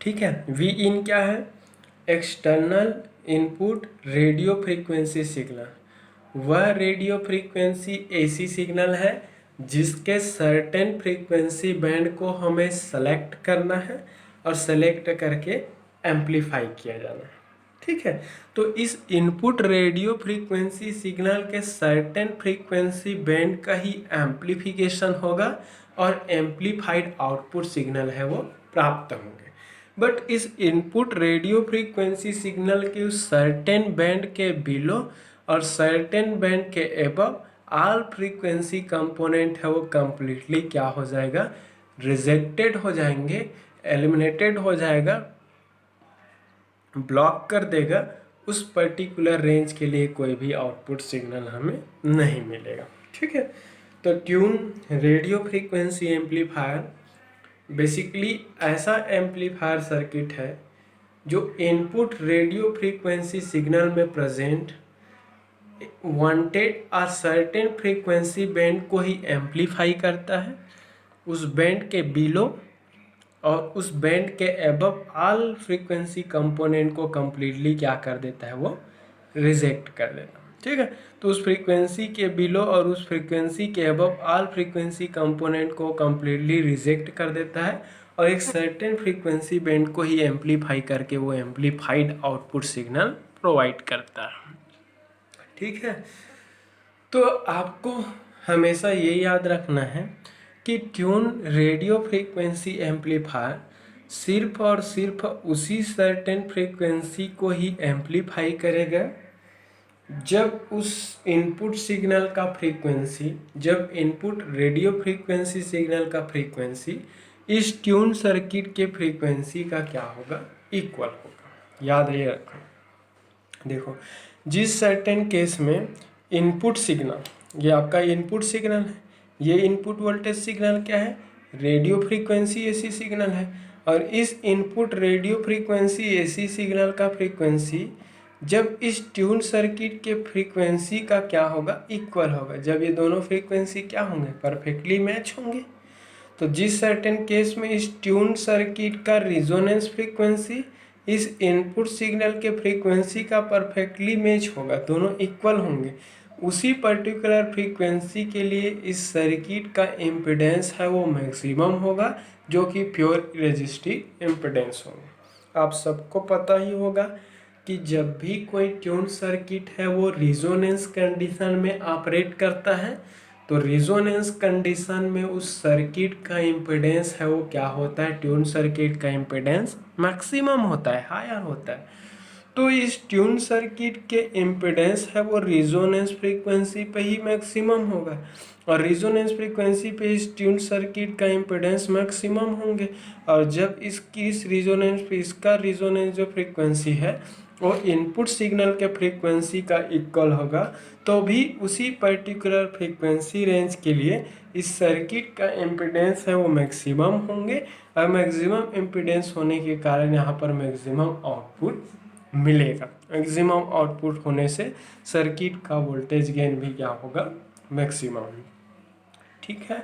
S1: ठीक है, Vin क्या है, external input radio frequency signal. वह रेडियो फ्रीक्वेंसी एसी सिग्नल है जिसके सर्टेन फ्रीक्वेंसी बैंड को हमें सेलेक्ट करना है और सेलेक्ट करके एम्पलीफाई किया जाना है। ठीक है, तो इस इनपुट रेडियो फ्रीक्वेंसी सिग्नल के सर्टेन फ्रीक्वेंसी बैंड का ही एम्पलीफिकेशन होगा और एम्पलीफाइड आउटपुट सिग्नल है वो प्राप्त होंगे। बट इस इनपुट रेडियो फ्रीक्वेंसी सिग्नल के उस सर्टेन बैंड के बिलो और सर्टेन बैंड के एबव ऑल फ्रीक्वेंसी कंपोनेंट है वो कम्प्लीटली क्या हो जाएगा, रिजेक्टेड हो जाएंगे, एलिमिनेटेड हो जाएगा, ब्लॉक कर देगा। उस पर्टिकुलर रेंज के लिए कोई भी आउटपुट सिग्नल हमें नहीं मिलेगा। ठीक है, तो tune radio frequency amplifier basically ऐसा एम्पलीफायर सर्किट है जो इनपुट रेडियो फ्रीक्वेंसी सिग्नल में प्रेजेंट वांटेड और सर्टेन फ्रीक्वेंसी बैंड को ही एम्पलीफाई करता है, उस बैंड के बिलो और उस बैंड के एबव ऑल फ्रीक्वेंसी कंपोनेंट को कम्प्लीटली क्या कर देता है, वो रिजेक्ट कर देता है। ठीक है, तो उस फ्रीक्वेंसी के बिलो और उस फ्रीक्वेंसी के अबव ऑल फ्रीक्वेंसी कंपोनेंट को कम्प्लीटली रिजेक्ट कर देता है और एक सर्टेन फ्रीक्वेंसी बैंड को ही एम्पलीफाई करके वो एम्पलीफाइड आउटपुट सिग्नल प्रोवाइड करता है। ठीक है, तो आपको हमेशा ये याद रखना है कि ट्यून रेडियो फ्रीक्वेंसी एम्पलीफायर सिर्फ और सिर्फ उसी सर्टेन फ्रीक्वेंसी को ही एम्पलीफाई करेगा जब उस इनपुट सिग्नल का फ्रीक्वेंसी, जब इनपुट रेडियो फ्रीक्वेंसी सिग्नल का फ्रीक्वेंसी इस ट्यून सर्किट के फ्रीक्वेंसी का क्या होगा, इक्वल होगा। याद ये रखो। देखो, जिस सर्टेन केस में इनपुट सिग्नल, ये आपका इनपुट सिग्नल है, ये इनपुट वोल्टेज सिग्नल क्या है, रेडियो फ्रीक्वेंसी एसी सिग्नल है, और इस input radio frequency AC signal का फ्रीक्वेंसी जब इस ट्यून सर्किट के फ्रीक्वेंसी का क्या होगा, इक्वल होगा। जब ये दोनों फ्रीक्वेंसी क्या होंगे, परफेक्टली मैच होंगे। तो जिस सर्टेन केस में इस ट्यून सर्किट का रिजोनेंस फ्रीक्वेंसी इस इनपुट सिग्नल के फ्रीक्वेंसी का परफेक्टली मैच होगा, दोनों इक्वल होंगे, उसी पर्टिकुलर फ्रीक्वेंसी के लिए इस सर्किट का इम्पिडेंस है वो मैक्सिमम होगा, जो कि प्योर रेजिस्टिव इम्पिडेंस होगा। आप सबको पता ही होगा कि जब भी कोई ट्यून सर्किट है वो रिजोनेंस कंडीशन में ऑपरेट करता है, तो रिजोनेंस कंडीशन में उस सर्किट का इम्पिडेंस है वो क्या होता है, ट्यून सर्किट का इम्पिडेंस मैक्सिमम होता है, हायर होता है। तो इस ट्यून सर्किट के इम्पीडेंस है वो रिजोनेंस फ्रीक्वेंसी पे ही मैक्सिमम होगा, और रिजोनेंस फ्रीक्वेंसी पे इस ट्यून सर्किट का इम्पीडेंस मैक्सिमम होंगे। और जब इसकी इस रिजोनेंस पे इसका रिजोनेंस जो फ्रीक्वेंसी है वो इनपुट सिग्नल के फ्रीक्वेंसी का इक्वल होगा, तो भी उसी पर्टिकुलर फ्रीक्वेंसी रेंज के लिए इस सर्किट का इम्पीडेंस है वो मैक्सिमम होंगे, और मैक्सिमम इम्पीडेंस होने के कारण यहाँ पर मैक्सिमम आउटपुट मिलेगा। मैक्सिमम आउटपुट होने से सर्किट का वोल्टेज गेन भी क्या होगा, मैक्सिमम। ठीक है,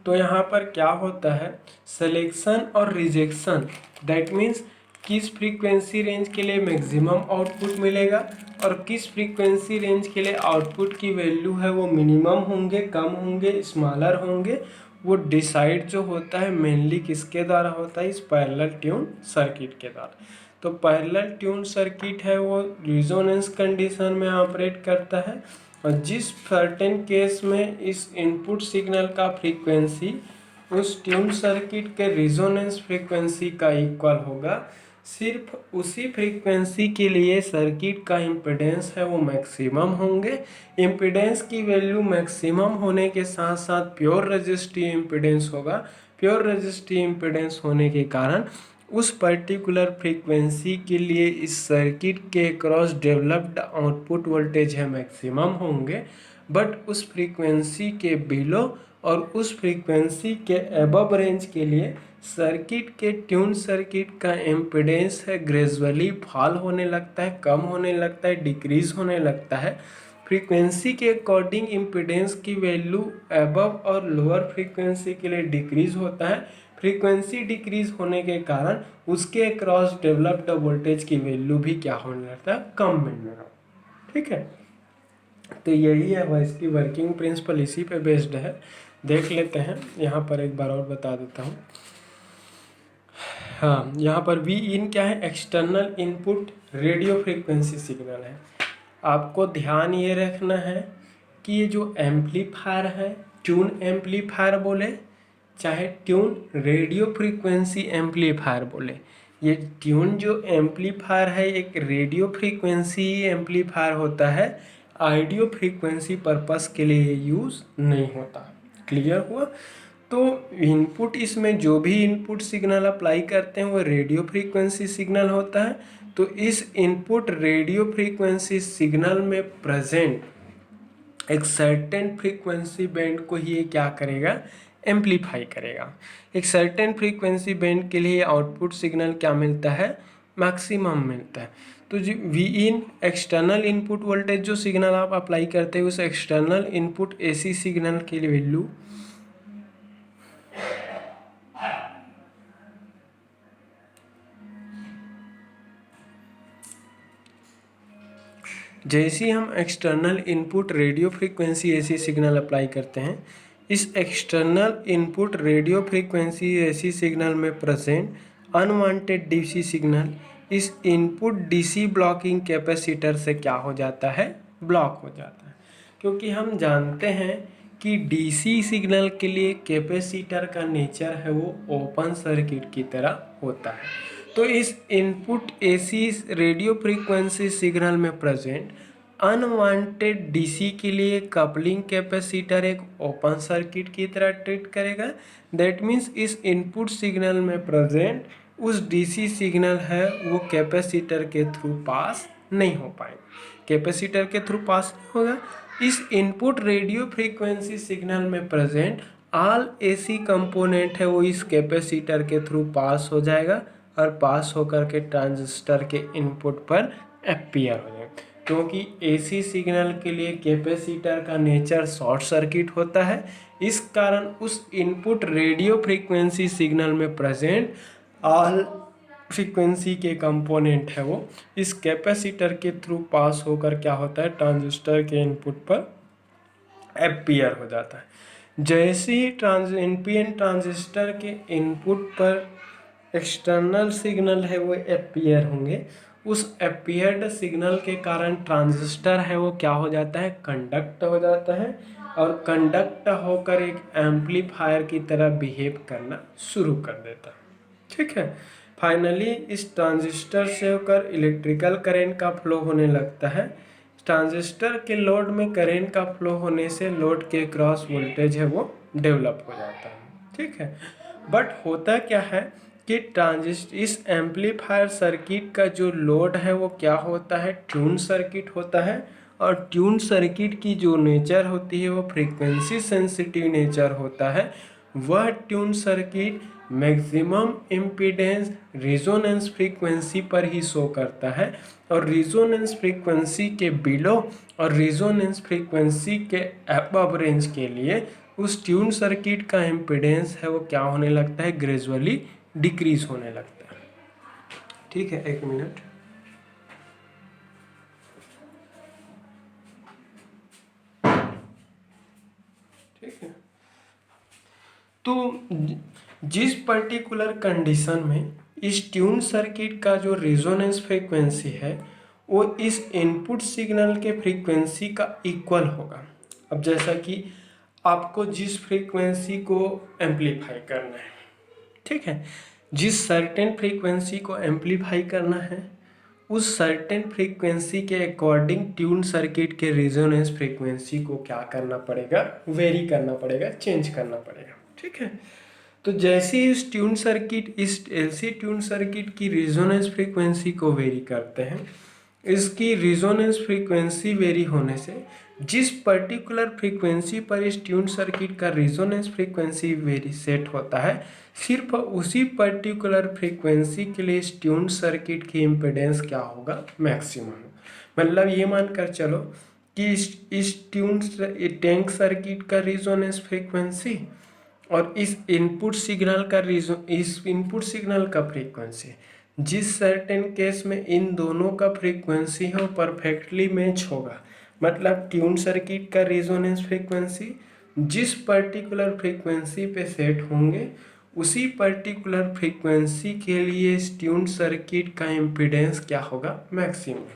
S1: तो यहाँ पर क्या होता है, सिलेक्शन और रिजेक्शन, दैट मीन्स किस फ्रीक्वेंसी रेंज के लिए मैक्सिमम आउटपुट मिलेगा और किस फ्रीक्वेंसी रेंज के लिए आउटपुट की वैल्यू है वो मिनिमम होंगे, कम होंगे, स्मॉलर होंगे, वो डिसाइड जो होता है मेनली किसके द्वारा होता है, इस पैरेलल ट्यून सर्किट के द्वारा। तो पैरेलल ट्यून सर्किट है वो रिजोनेंस कंडीशन में ऑपरेट करता है, और जिस सर्टेन केस में इस इनपुट सिग्नल का फ्रीक्वेंसी उस ट्यून सर्किट के रिजोनेंस फ्रीक्वेंसी का इक्वल होगा, सिर्फ उसी फ्रीक्वेंसी के लिए सर्किट का इम्पीडेंस है वो मैक्सिमम होंगे। इम्पीडेंस की वैल्यू मैक्सिमम होने के साथ साथ प्योर रेजिस्टिव इम्पीडेंस होगा। प्योर रेजिस्टिव इम्पीडेंस होने के कारण उस पर्टिकुलर फ्रीक्वेंसी के लिए इस सर्किट के क्रॉस डेवलप्ड आउटपुट वोल्टेज है मैक्सिमम होंगे, बट उस फ्रीक्वेंसी के बिलो और उस फ्रीक्वेंसी के अबव रेंज के लिए सर्किट के ट्यून सर्किट का इम्पीडेंस है ग्रेजुअली फॉल होने लगता है, कम होने लगता है, डिक्रीज होने लगता है। फ्रीक्वेंसी के अकॉर्डिंग इम्पीडेंस की वैल्यू अबव और लोअर फ्रीक्वेंसी के लिए डिक्रीज होता है। फ्रीक्वेंसी डिक्रीज होने के कारण उसके क्रॉस डेवलप्ड वोल्टेज की वैल्यू भी क्या होने लगता है, कम मिलने लगता है। ठीक है, तो यही है वह इसकी वर्किंग प्रिंसिपल, इसी पे बेस्ड है। देख लेते हैं, यहाँ पर एक बार और बता देता हूँ। हाँ, यहाँ पर वी इन क्या है, external input radio frequency signal है। आपको ध्यान ये रखना है कि ये जो एम्पलीफायर है, ट्यून एम्पलीफायर बोले चाहे ट्यून रेडियो फ्रीक्वेंसी एम्पलीफायर बोले, ये ट्यून जो एम्पलीफायर है एक रेडियो फ्रीक्वेंसी एम्पलीफायर होता है, ऑडियो फ्रीक्वेंसी पर्पस के लिए यूज़ नहीं होता। क्लियर हुआ? तो इनपुट, इसमें जो भी इनपुट सिग्नल अप्लाई करते हैं वो रेडियो फ्रीक्वेंसी सिग्नल होता है। तो इस इनपुट रेडियो फ्रीक्वेंसी सिग्नल में प्रेजेंट एक सर्टेन फ्रीक्वेंसी बैंड को ही ये क्या करेगा, एम्पलीफाई करेगा। एक सर्टेन फ्रीक्वेंसी बैंड के लिए आउटपुट सिग्नल क्या मिलता है, मैक्सिमम मिलता है। तो जी V in external input voltage जो सिग्नल आप अप्लाई करते हैं उस एक्सटर्नल इनपुट एसी सिग्नल की वैल्यू जैसे ही हम external input radio frequency AC signal apply करते हैं, इस external input radio frequency AC signal में प्रेजेंट अनवांटेड डीसी सिग्नल इस इनपुट डीसी ब्लॉकिंग कैपेसिटर से क्या हो जाता है, ब्लॉक हो जाता है। क्योंकि हम जानते हैं कि डीसी सिग्नल के लिए कैपेसिटर का नेचर है वो ओपन सर्किट की तरह होता है। तो इस input AC radio frequency signal में प्रेजेंट अनवांटेड डीसी के लिए कपलिंग कैपेसिटर एक ओपन सर्किट की तरह ट्रीट करेगा। दैट मीन्स इस इनपुट सिग्नल में प्रेजेंट उस डीसी सिग्नल है वो कैपेसिटर के थ्रू पास नहीं हो पाएगा, कैपेसिटर के थ्रू पास नहीं होगा। इस इनपुट रेडियो फ्रीक्वेंसी सिग्नल में प्रेजेंट ऑल एसी कंपोनेंट है वो इस कैपेसिटर के थ्रू पास हो जाएगा और पास होकर के ट्रांजिस्टर के इनपुट पर अपीयर हो जाएगा। क्योंकि एसी सिग्नल के लिए कैपेसिटर का नेचर शॉर्ट सर्किट होता है, इस कारण उस इनपुट रेडियो फ्रीक्वेंसी सिग्नल में प्रेजेंट ऑल फ्रीक्वेंसी के कंपोनेंट है वो इस कैपेसिटर के थ्रू पास होकर क्या होता है, ट्रांजिस्टर के इनपुट पर अपीयर हो जाता है। जैसे ही एनपीएन ट्रांजिस्टर के इनपुट पर एक्सटर्नल सिग्नल है वो अपीयर होंगे, उस अपीयर्ड सिग्नल के कारण ट्रांजिस्टर है वो क्या हो जाता है, कंडक्ट हो जाता है, और कंडक्ट होकर एक एम्पलीफायर की तरह बिहेव करना शुरू कर देता है। ठीक है, फाइनली इस ट्रांजिस्टर से होकर इलेक्ट्रिकल करंट का फ्लो होने लगता है। ट्रांजिस्टर के लोड में करंट का फ्लो होने से लोड के क्रॉस वोल्टेज है वो डेवलप हो जाता है, ठीक है। बट होता क्या है कि इस एम्पलीफायर सर्किट का जो लोड है वो क्या होता है, ट्यून सर्किट होता है। और ट्यून सर्किट की जो नेचर होती है वो फ्रीक्वेंसी सेंसिटिव नेचर होता है। वह tune circuit maximum impedance resonance frequency पर ही शो करता है, और रिजोनेंस फ्रीक्वेंसी के बिलो और रिजोनेंस फ्रीक्वेंसी के अबव रेंज के लिए उस ट्यून सर्किट का इम्पीडेंस है वो क्या होने लगता है, ग्रेजुअली डिक्रीज होने लगता है। ठीक है, एक मिनट। ठीक है, तो जिस पर्टिकुलर कंडीशन में इस ट्यून सर्किट का जो रेजोनेंस फ्रीक्वेंसी है वो इस इनपुट सिग्नल के फ्रीक्वेंसी का इक्वल होगा। अब जैसा कि आपको जिस फ्रीक्वेंसी को एम्पलीफाई करना है, ठीक है, जिस सर्टेन फ्रीक्वेंसी को एम्पलीफाई करना है उस सर्टेन फ्रीक्वेंसी के अकॉर्डिंग ट्यून सर्किट के रेजोनेंस फ्रीक्वेंसी को क्या करना पड़ेगा, वेरी करना पड़ेगा, चेंज करना पड़ेगा। ठीक है, तो जैसे इस ट्यून सर्किट इस एलसी ट्यून सर्किट की रेजोनेंस फ्रीक्वेंसी को वेरी करते हैं, इसकी रेजोनेंस फ्रीक्वेंसी वेरी होने से जिस पर्टिकुलर फ्रीक्वेंसी पर इस ट्यून सर्किट का रेजोनेंस फ्रीक्वेंसी वेरी सेट होता है, सिर्फ उसी पर्टिकुलर फ्रीक्वेंसी के लिए इस ट्यून सर्किट की इम्पीडेंस क्या होगा, मैक्सिमम। मतलब ये मानकर चलो कि इस ट्यून टैंक सर्किट का रेजोनेंस फ्रीक्वेंसी और इस इनपुट सिग्नल का इस इनपुट सिग्नल का फ्रीक्वेंसी, जिस सर्टेन केस में इन दोनों का फ्रीक्वेंसी है वो परफेक्टली मैच होगा। मतलब ट्यून सर्किट का रेजोनेंस फ्रीक्वेंसी जिस पर्टिकुलर फ्रीक्वेंसी पे सेट होंगे उसी पर्टिकुलर फ्रीक्वेंसी के लिए इस ट्यून सर्किट का इम्पीडेंस क्या होगा, मैक्सिमम।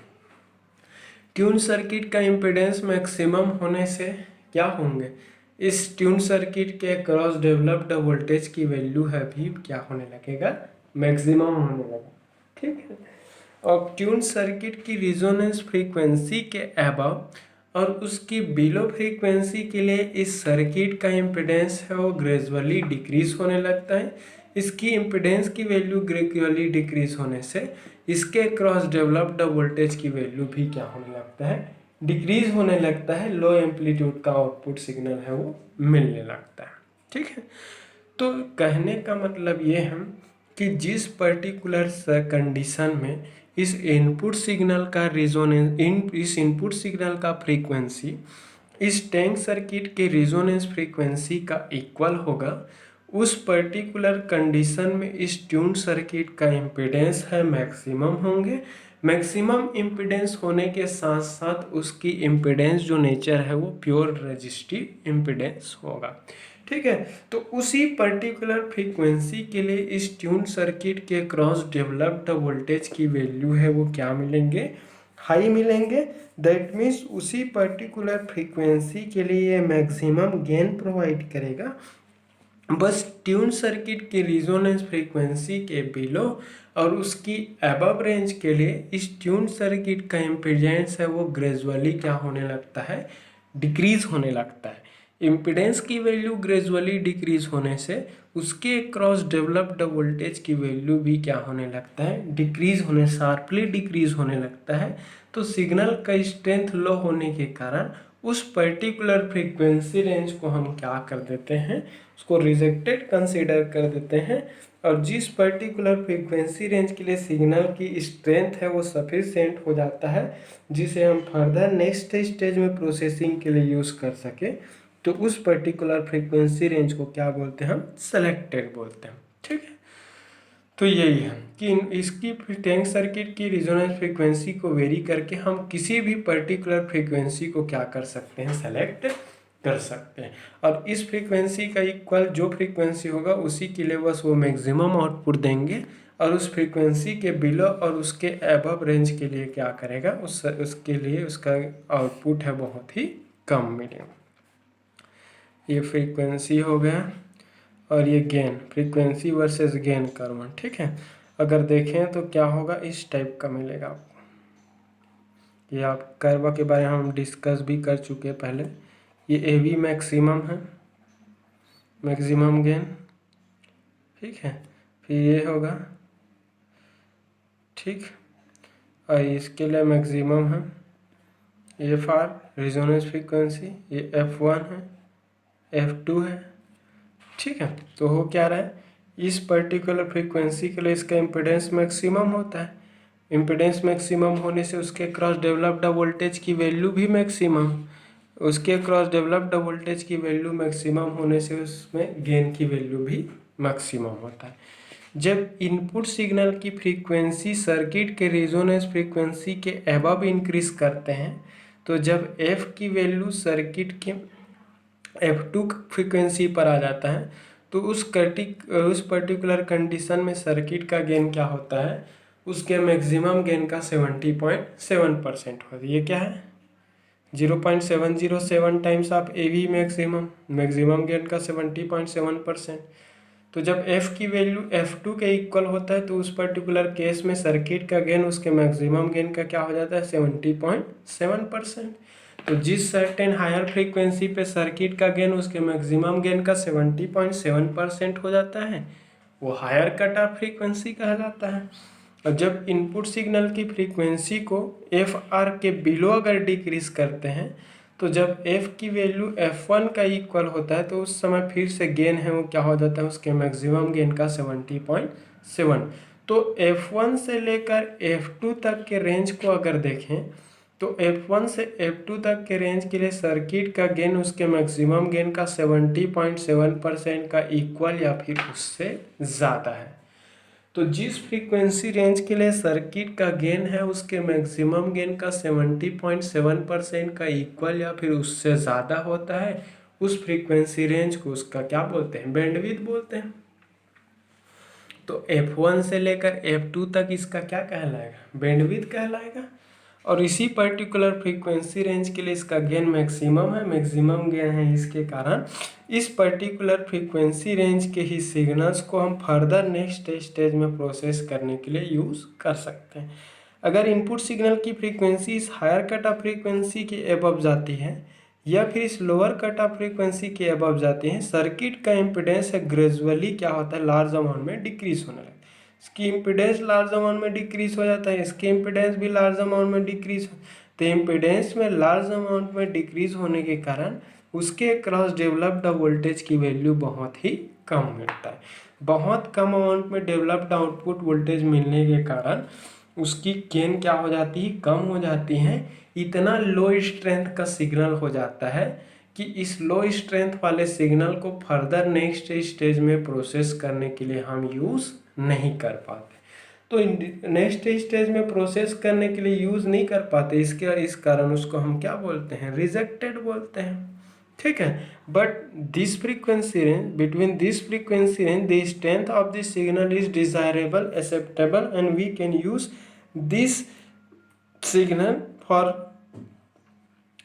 S1: ट्यून सर्किट का इम्पीडेंस मैक्सिमम होने से क्या होंगे, इस ट्यून सर्किट के क्रॉस डेवलप्ड वोल्टेज की वैल्यू है भी क्या होने लगेगा, मैक्सिमम होने लगेगा। ठीक है, और ट्यून सर्किट की रिजोनेंस फ्रीक्वेंसी के अबव और उसकी बिलो फ्रीक्वेंसी के लिए इस सर्किट का इम्पीडेंस है वो ग्रेजुअली डिक्रीज होने लगता है। इसकी इम्पीडेंस की वैल्यू ग्रेजुअली डिक्रीज होने से इसके क्रॉस डेवलप्ड वोल्टेज की वैल्यू भी क्या होने लगता है, डिक्रीज होने लगता है। लो एम्पलीट्यूड का आउटपुट सिग्नल है वो मिलने लगता है। ठीक है, तो कहने का मतलब ये है कि जिस पर्टिकुलर कंडीशन में इस इनपुट सिग्नल का रेजोनेंस इस इनपुट सिग्नल का फ्रीक्वेंसी इस टैंक सर्किट के रेजोनेंस फ्रीक्वेंसी का इक्वल होगा, उस पर्टिकुलर कंडीशन में इस ट्यून सर्किट का इम्पीडेंस है मैक्सिमम होंगे। मैक्सिमम इम्पीडेंस होने के साथ साथ उसकी इम्पीडेंस जो नेचर है वो प्योर रेजिस्टिव इम्पीडेंस होगा। ठीक है, तो उसी पर्टिकुलर फ्रीक्वेंसी के लिए इस ट्यून सर्किट के क्रॉस डेवलप्ड वोल्टेज की वैल्यू है वो क्या मिलेंगे, हाई मिलेंगे। दैट मीन्स उसी पर्टिकुलर फ्रीक्वेंसी के लिए ये मैक्सिमम गेन प्रोवाइड करेगा। बस ट्यून सर्किट की रिजोनेंस फ्रीक्वेंसी के बिलो और उसकी अबव रेंज के लिए इस ट्यून सर्किट का इम्पीडेंस है वो ग्रेजुअली क्या होने लगता है, डिक्रीज होने लगता है। इम्पीडेंस की वैल्यू ग्रेजुअली डिक्रीज होने से उसके क्रॉस डेवलप्ड वोल्टेज की वैल्यू भी क्या होने लगता है, डिक्रीज होने, शार्पली डिक्रीज होने लगता है। तो सिग्नल का स्ट्रेंथ लो होने के कारण उस पर्टिकुलर फ्रीक्वेंसी रेंज को हम क्या कर देते हैं, उसको रिजेक्टेड कंसीडर कर देते हैं। और जिस पर्टिकुलर फ्रीक्वेंसी रेंज के लिए सिग्नल की स्ट्रेंथ है वो सफिशिएंट हो जाता है जिसे हम फर्दर नेक्स्ट स्टेज में प्रोसेसिंग के लिए यूज़ कर सके, तो उस पर्टिकुलर फ्रीक्वेंसी रेंज को क्या बोलते हैं, हम सेलेक्टेड बोलते हैं। ठीक है, तो यही है कि इसकी टैंक सर्किट की रिजोनेंस फ्रीक्वेंसी को वेरी करके हम किसी भी पर्टिकुलर फ्रीक्वेंसी को क्या कर सकते हैं, सेलेक्ट कर सकते हैं। और इस फ्रीक्वेंसी का इक्वल जो फ्रीक्वेंसी होगा उसी के लिए बस वो मैक्सिमम आउटपुट देंगे, और उस फ्रीक्वेंसी के बिलो और उसके अबव रेंज के लिए क्या करेगा, उसके लिए उसका आउटपुट है बहुत ही कम मिलेगा। ये फ्रीक्वेंसी हो गया और ये gain, frequency versus gain curve. ठीक है, अगर देखें तो क्या होगा, इस टाइप का मिलेगा आपको। ये आप कर्व के बारे में हम डिस्कस भी कर चुके हैं पहले। ये AV मैक्सिमम है, मैक्सिमम गेन, ठीक है। फिर ये होगा, ठीक, और इसके लिए मैक्सिमम है FR रेजोनेंस फ्रीक्वेंसी, ये F1 है, F2 है, ठीक है। तो हो क्या रहा है, इस पर्टिकुलर फ्रीक्वेंसी के लिए इसका इम्पिडेंस मैक्सिमम होता है। इम्पिडेंस मैक्सिमम होने से उसके क्रॉस डेवलप्ड वोल्टेज की वैल्यू भी मैक्सिमम, उसके क्रॉस डेवलप्ड वोल्टेज की वैल्यू मैक्सिमम होने से उसमें गेन की वैल्यू भी मैक्सिमम होता है। जब इनपुट सिग्नल की फ्रीक्वेंसी सर्किट के रेजोनेंस फ्रीक्वेंसी के अबव इंक्रीज करते हैं, तो जब f की वैल्यू सर्किट के F2 फ्रीक्वेंसी पर आ जाता है, तो उस पर्टिकुलर कंडीशन में सर्किट का गेन क्या होता है, उसके मैक्सिमम गेन का 70.7% होता है। ये क्या है, 0.707 टाइम्स आप AV मैक्सिमम, मैक्सिमम गेन का 70.7%। तो जब f की वैल्यू F2 के इक्वल होता है, तो उस पर्टिकुलर केस में सर्किट का गेन उसके मैक्सिमम गेन का क्या हो जाता है, 70.7%। तो जिस सर्टेन हायर फ्रीक्वेंसी पे सर्किट का गेन उसके मैक्सिमम गेन का 70.7% हो जाता है, वो हायर कट ऑफ फ्रीक्वेंसी कहलाता है। और जब इनपुट सिग्नल की फ्रीक्वेंसी को FR के बिलो अगर डिक्रीज करते हैं, तो जब f की वैल्यू F1 का इक्वल होता है, तो उस समय फिर से गेन है वो क्या हो जाता है, उसके मैक्सिमम गेन का 70.7। तो F1 से लेकर F2 तक के रेंज को अगर देखें, तो F1 से F2 तक के रेंज के लिए सर्किट का गेन उसके मैक्सिमम गेन का 70.7% का इक्वल या फिर उससे ज़्यादा है। तो जिस फ्रीक्वेंसी रेंज के लिए सर्किट का गेन है उसके मैक्सिमम गेन का 70.7% का इक्वल या फिर उससे ज़्यादा होता है, उस फ्रीक्वेंसी रेंज को उसका क्या बोलते हैं, बैंडविड्थ बोलते हैं। तो F1 से लेकर F2 तक इसका क्या कहलाएगा, बैंडविड्थ कहलाएगा। और इसी पर्टिकुलर फ्रीक्वेंसी रेंज के लिए इसका गेन मैक्सिमम है, मैक्सिमम गेन है, इसके कारण इस पर्टिकुलर फ्रीक्वेंसी रेंज के ही सिग्नल्स को हम फर्दर नेक्स्ट स्टेज में प्रोसेस करने के लिए यूज़ कर सकते हैं। अगर इनपुट सिग्नल की फ्रीक्वेंसी इस हायर कट ऑफ फ्रीक्वेंसी के अबव जाती है या फिर इस लोअर कट ऑफ फ्रीक्वेंसी के अबव जाती है, सर्किट का इम्पिडेंस है ग्रेजुअली क्या होता है, लार्ज अमाउंट में डिक्रीज होने लगता है। इसकी इम्पिडेंस लार्ज अमाउंट में डिक्रीज हो जाता है, इसकी इम्पिडेंस भी लार्ज अमाउंट में डिक्रीज। तो इम्पिडेंस में लार्ज अमाउंट में डिक्रीज होने के कारण उसके क्रॉस डेवलप्ड वोल्टेज की वैल्यू बहुत ही कम मिलता है। बहुत कम अमाउंट में डेवलप्ड आउटपुट वोल्टेज मिलने के कारण उसकी गेन क्या हो जाती है, कम हो जाती है। इतना लो स्ट्रेंथ का सिग्नल हो जाता है कि इस लो स्ट्रेंथ वाले सिग्नल को फर्दर नेक्स्ट स्टेज में प्रोसेस करने के लिए हम यूज़ नहीं कर पाते। तो नेक्स्ट स्टेज में प्रोसेस करने के लिए यूज़ नहीं कर पाते, इस कारण उसको हम क्या बोलते हैं, रिजेक्टेड बोलते हैं, ठीक है। But this frequency range, between this frequency range the strength of this signal is desirable, acceptable and we can use this signal for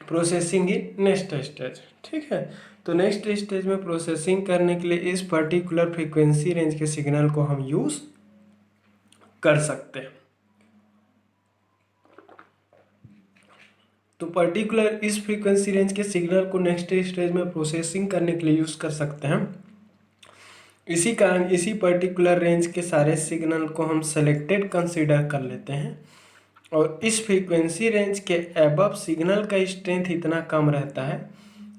S1: processing in next stage, ठीक है। तो नेक्स्ट स्टेज में प्रोसेसिंग करने के लिए इस पर्टिकुलर फ्रीक्वेंसी रेंज के signal को हम यूज कर सकते हैं। तो पर्टिकुलर इस फ्रीक्वेंसी रेंज के सिग्नल को नेक्स्ट स्टेज में प्रोसेसिंग करने के लिए यूज कर सकते हैं। इसी कारण इसी पर्टिकुलर रेंज के सारे सिग्नल को हम सेलेक्टेड कंसीडर कर लेते हैं। और इस फ्रीक्वेंसी रेंज के अबव सिग्नल का स्ट्रेंथ इतना कम रहता है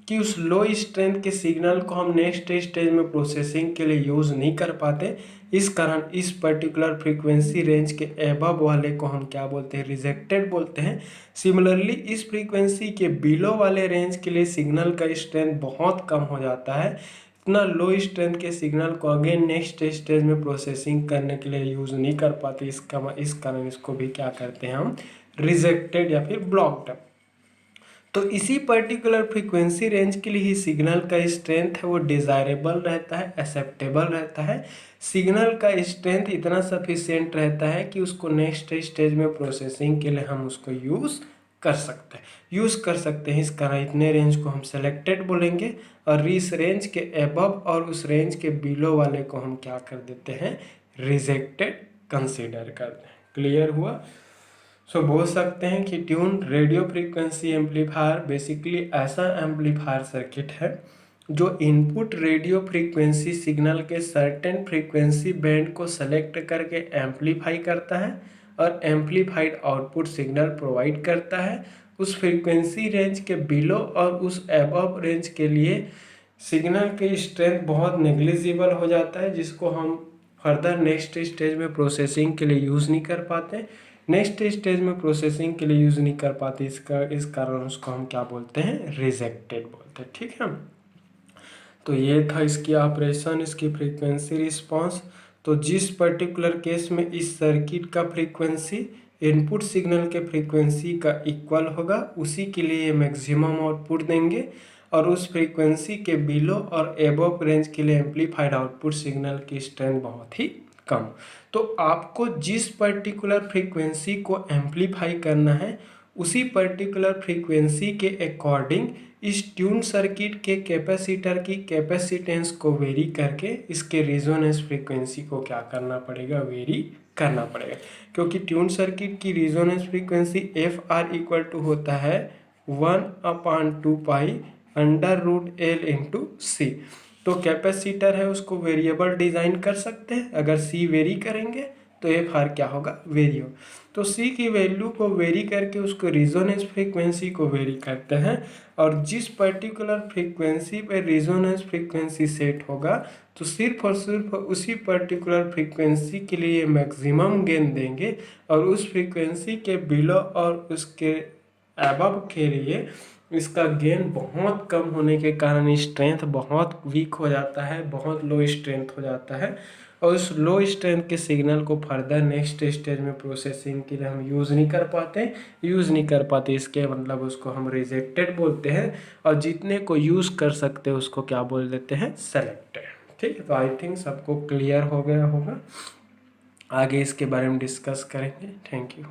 S1: कि उस लो स्ट्रेंथ के सिग्नल को हम नेक्स्ट स्टेज में प्रोसेसिंग के लिए यूज़ नहीं कर पाते। इस कारण इस पर्टिकुलर फ्रीक्वेंसी रेंज के अबव वाले को हम क्या बोलते हैं, रिजेक्टेड बोलते हैं। सिमिलरली इस फ्रीक्वेंसी के बिलो वाले रेंज के लिए सिग्नल का स्ट्रेंथ बहुत कम हो जाता है। इतना लो स्ट्रेंथ के सिग्नल को अगेन नेक्स्ट स्टेज में प्रोसेसिंग करने के लिए यूज़ नहीं कर पाते। इस कारण इसको भी क्या करते हैं हम, रिजेक्टेड या फिर ब्लॉक्ड। तो इसी पर्टिकुलर फ्रीक्वेंसी रेंज के लिए ही सिग्नल का स्ट्रेंथ है वो डिज़ायरेबल रहता है, एक्सेप्टेबल रहता है। सिग्नल का स्ट्रेंथ इतना सफिशिएंट रहता है कि उसको नेक्स्ट स्टेज में प्रोसेसिंग के लिए हम उसको यूज़ कर सकते हैं। इस कारण इतने रेंज को हम सेलेक्टेड बोलेंगे और इस रेंज के अबव और उस रेंज के बिलो वाले को हम क्या कर देते हैं, रिजेक्टेड कंसीडर करते हैं। क्लियर हुआ? सो बोल सकते हैं कि tune radio frequency amplifier basically ऐसा एम्पलीफायर सर्किट है जो इनपुट रेडियो फ्रीक्वेंसी सिग्नल के सर्टेन फ्रीक्वेंसी बैंड को सेलेक्ट करके एम्पलीफाई करता है और एम्पलीफाइड आउटपुट सिग्नल प्रोवाइड करता है। उस फ्रीक्वेंसी रेंज के बिलो और उस एबव रेंज के लिए सिग्नल की स्ट्रेंथ बहुत नेग्लिजिबल हो जाता है, जिसको हम फर्दर नेक्स्ट स्टेज में प्रोसेसिंग के लिए यूज़ नहीं कर पाते। नेक्स्ट स्टेज में प्रोसेसिंग के लिए यूज़ नहीं कर पाते, इस कारण उसको हम क्या बोलते हैं, रिजेक्टेड बोलते हैं। ठीक है, तो ये था इसकी ऑपरेशन, इसकी फ्रीक्वेंसी रिस्पांस। तो जिस पर्टिकुलर केस में इस सर्किट का फ्रीक्वेंसी इनपुट सिग्नल के फ्रीक्वेंसी का इक्वल होगा, उसी के लिए मैक्सिमम आउटपुट देंगे, और उस फ्रीक्वेंसी के बिलो और एबव रेंज के लिए एम्पलीफाइड आउटपुट सिग्नल की स्ट्रेंथ बहुत ही कम। तो आपको जिस पर्टिकुलर फ्रीक्वेंसी को एम्पलीफाई करना है, उसी पर्टिकुलर फ्रीक्वेंसी के अकॉर्डिंग इस ट्यून सर्किट के कैपेसिटर की कैपेसिटेंस को वेरी करके इसके रिजोनेंस फ्रीक्वेंसी को क्या करना पड़ेगा, वेरी करना पड़ेगा। क्योंकि ट्यून सर्किट की resonance frequency F R equal to होता है 1/2 पाई √L इंटू सी। तो कैपेसिटर है उसको वेरिएबल डिजाइन कर सकते हैं, अगर सी वेरी करेंगे तो एफ आर क्या होगा, वेरी हो। तो सी की वैल्यू को वेरी करके उसको रिजोनेंस फ्रीक्वेंसी को वेरी करते हैं, और जिस पर्टिकुलर फ्रीक्वेंसी पे रिजोनेंस फ्रीक्वेंसी सेट होगा तो सिर्फ और सिर्फ उसी पर्टिकुलर फ्रीक्वेंसी के लिए मैक्सिमम गेन देंगे, और उस फ्रीक्वेंसी के बिलो और उसके अबव के लिए इसका गेन बहुत कम होने के कारण स्ट्रेंथ बहुत वीक हो जाता है, बहुत लो स्ट्रेंथ हो जाता है, और उस लो स्ट्रेंथ के सिग्नल को फर्दर नेक्स्ट स्टेज में प्रोसेसिंग के लिए हम यूज़ नहीं कर पाते, इसके मतलब उसको हम रिजेक्टेड बोलते हैं, और जितने को यूज़ कर सकते हैं उसको क्या बोल देते हैं, सेलेक्टेड। ठीक है, तो आई थिंक सबको क्लियर हो गया होगा। आगे इसके बारे में डिस्कस करेंगे। Thank you.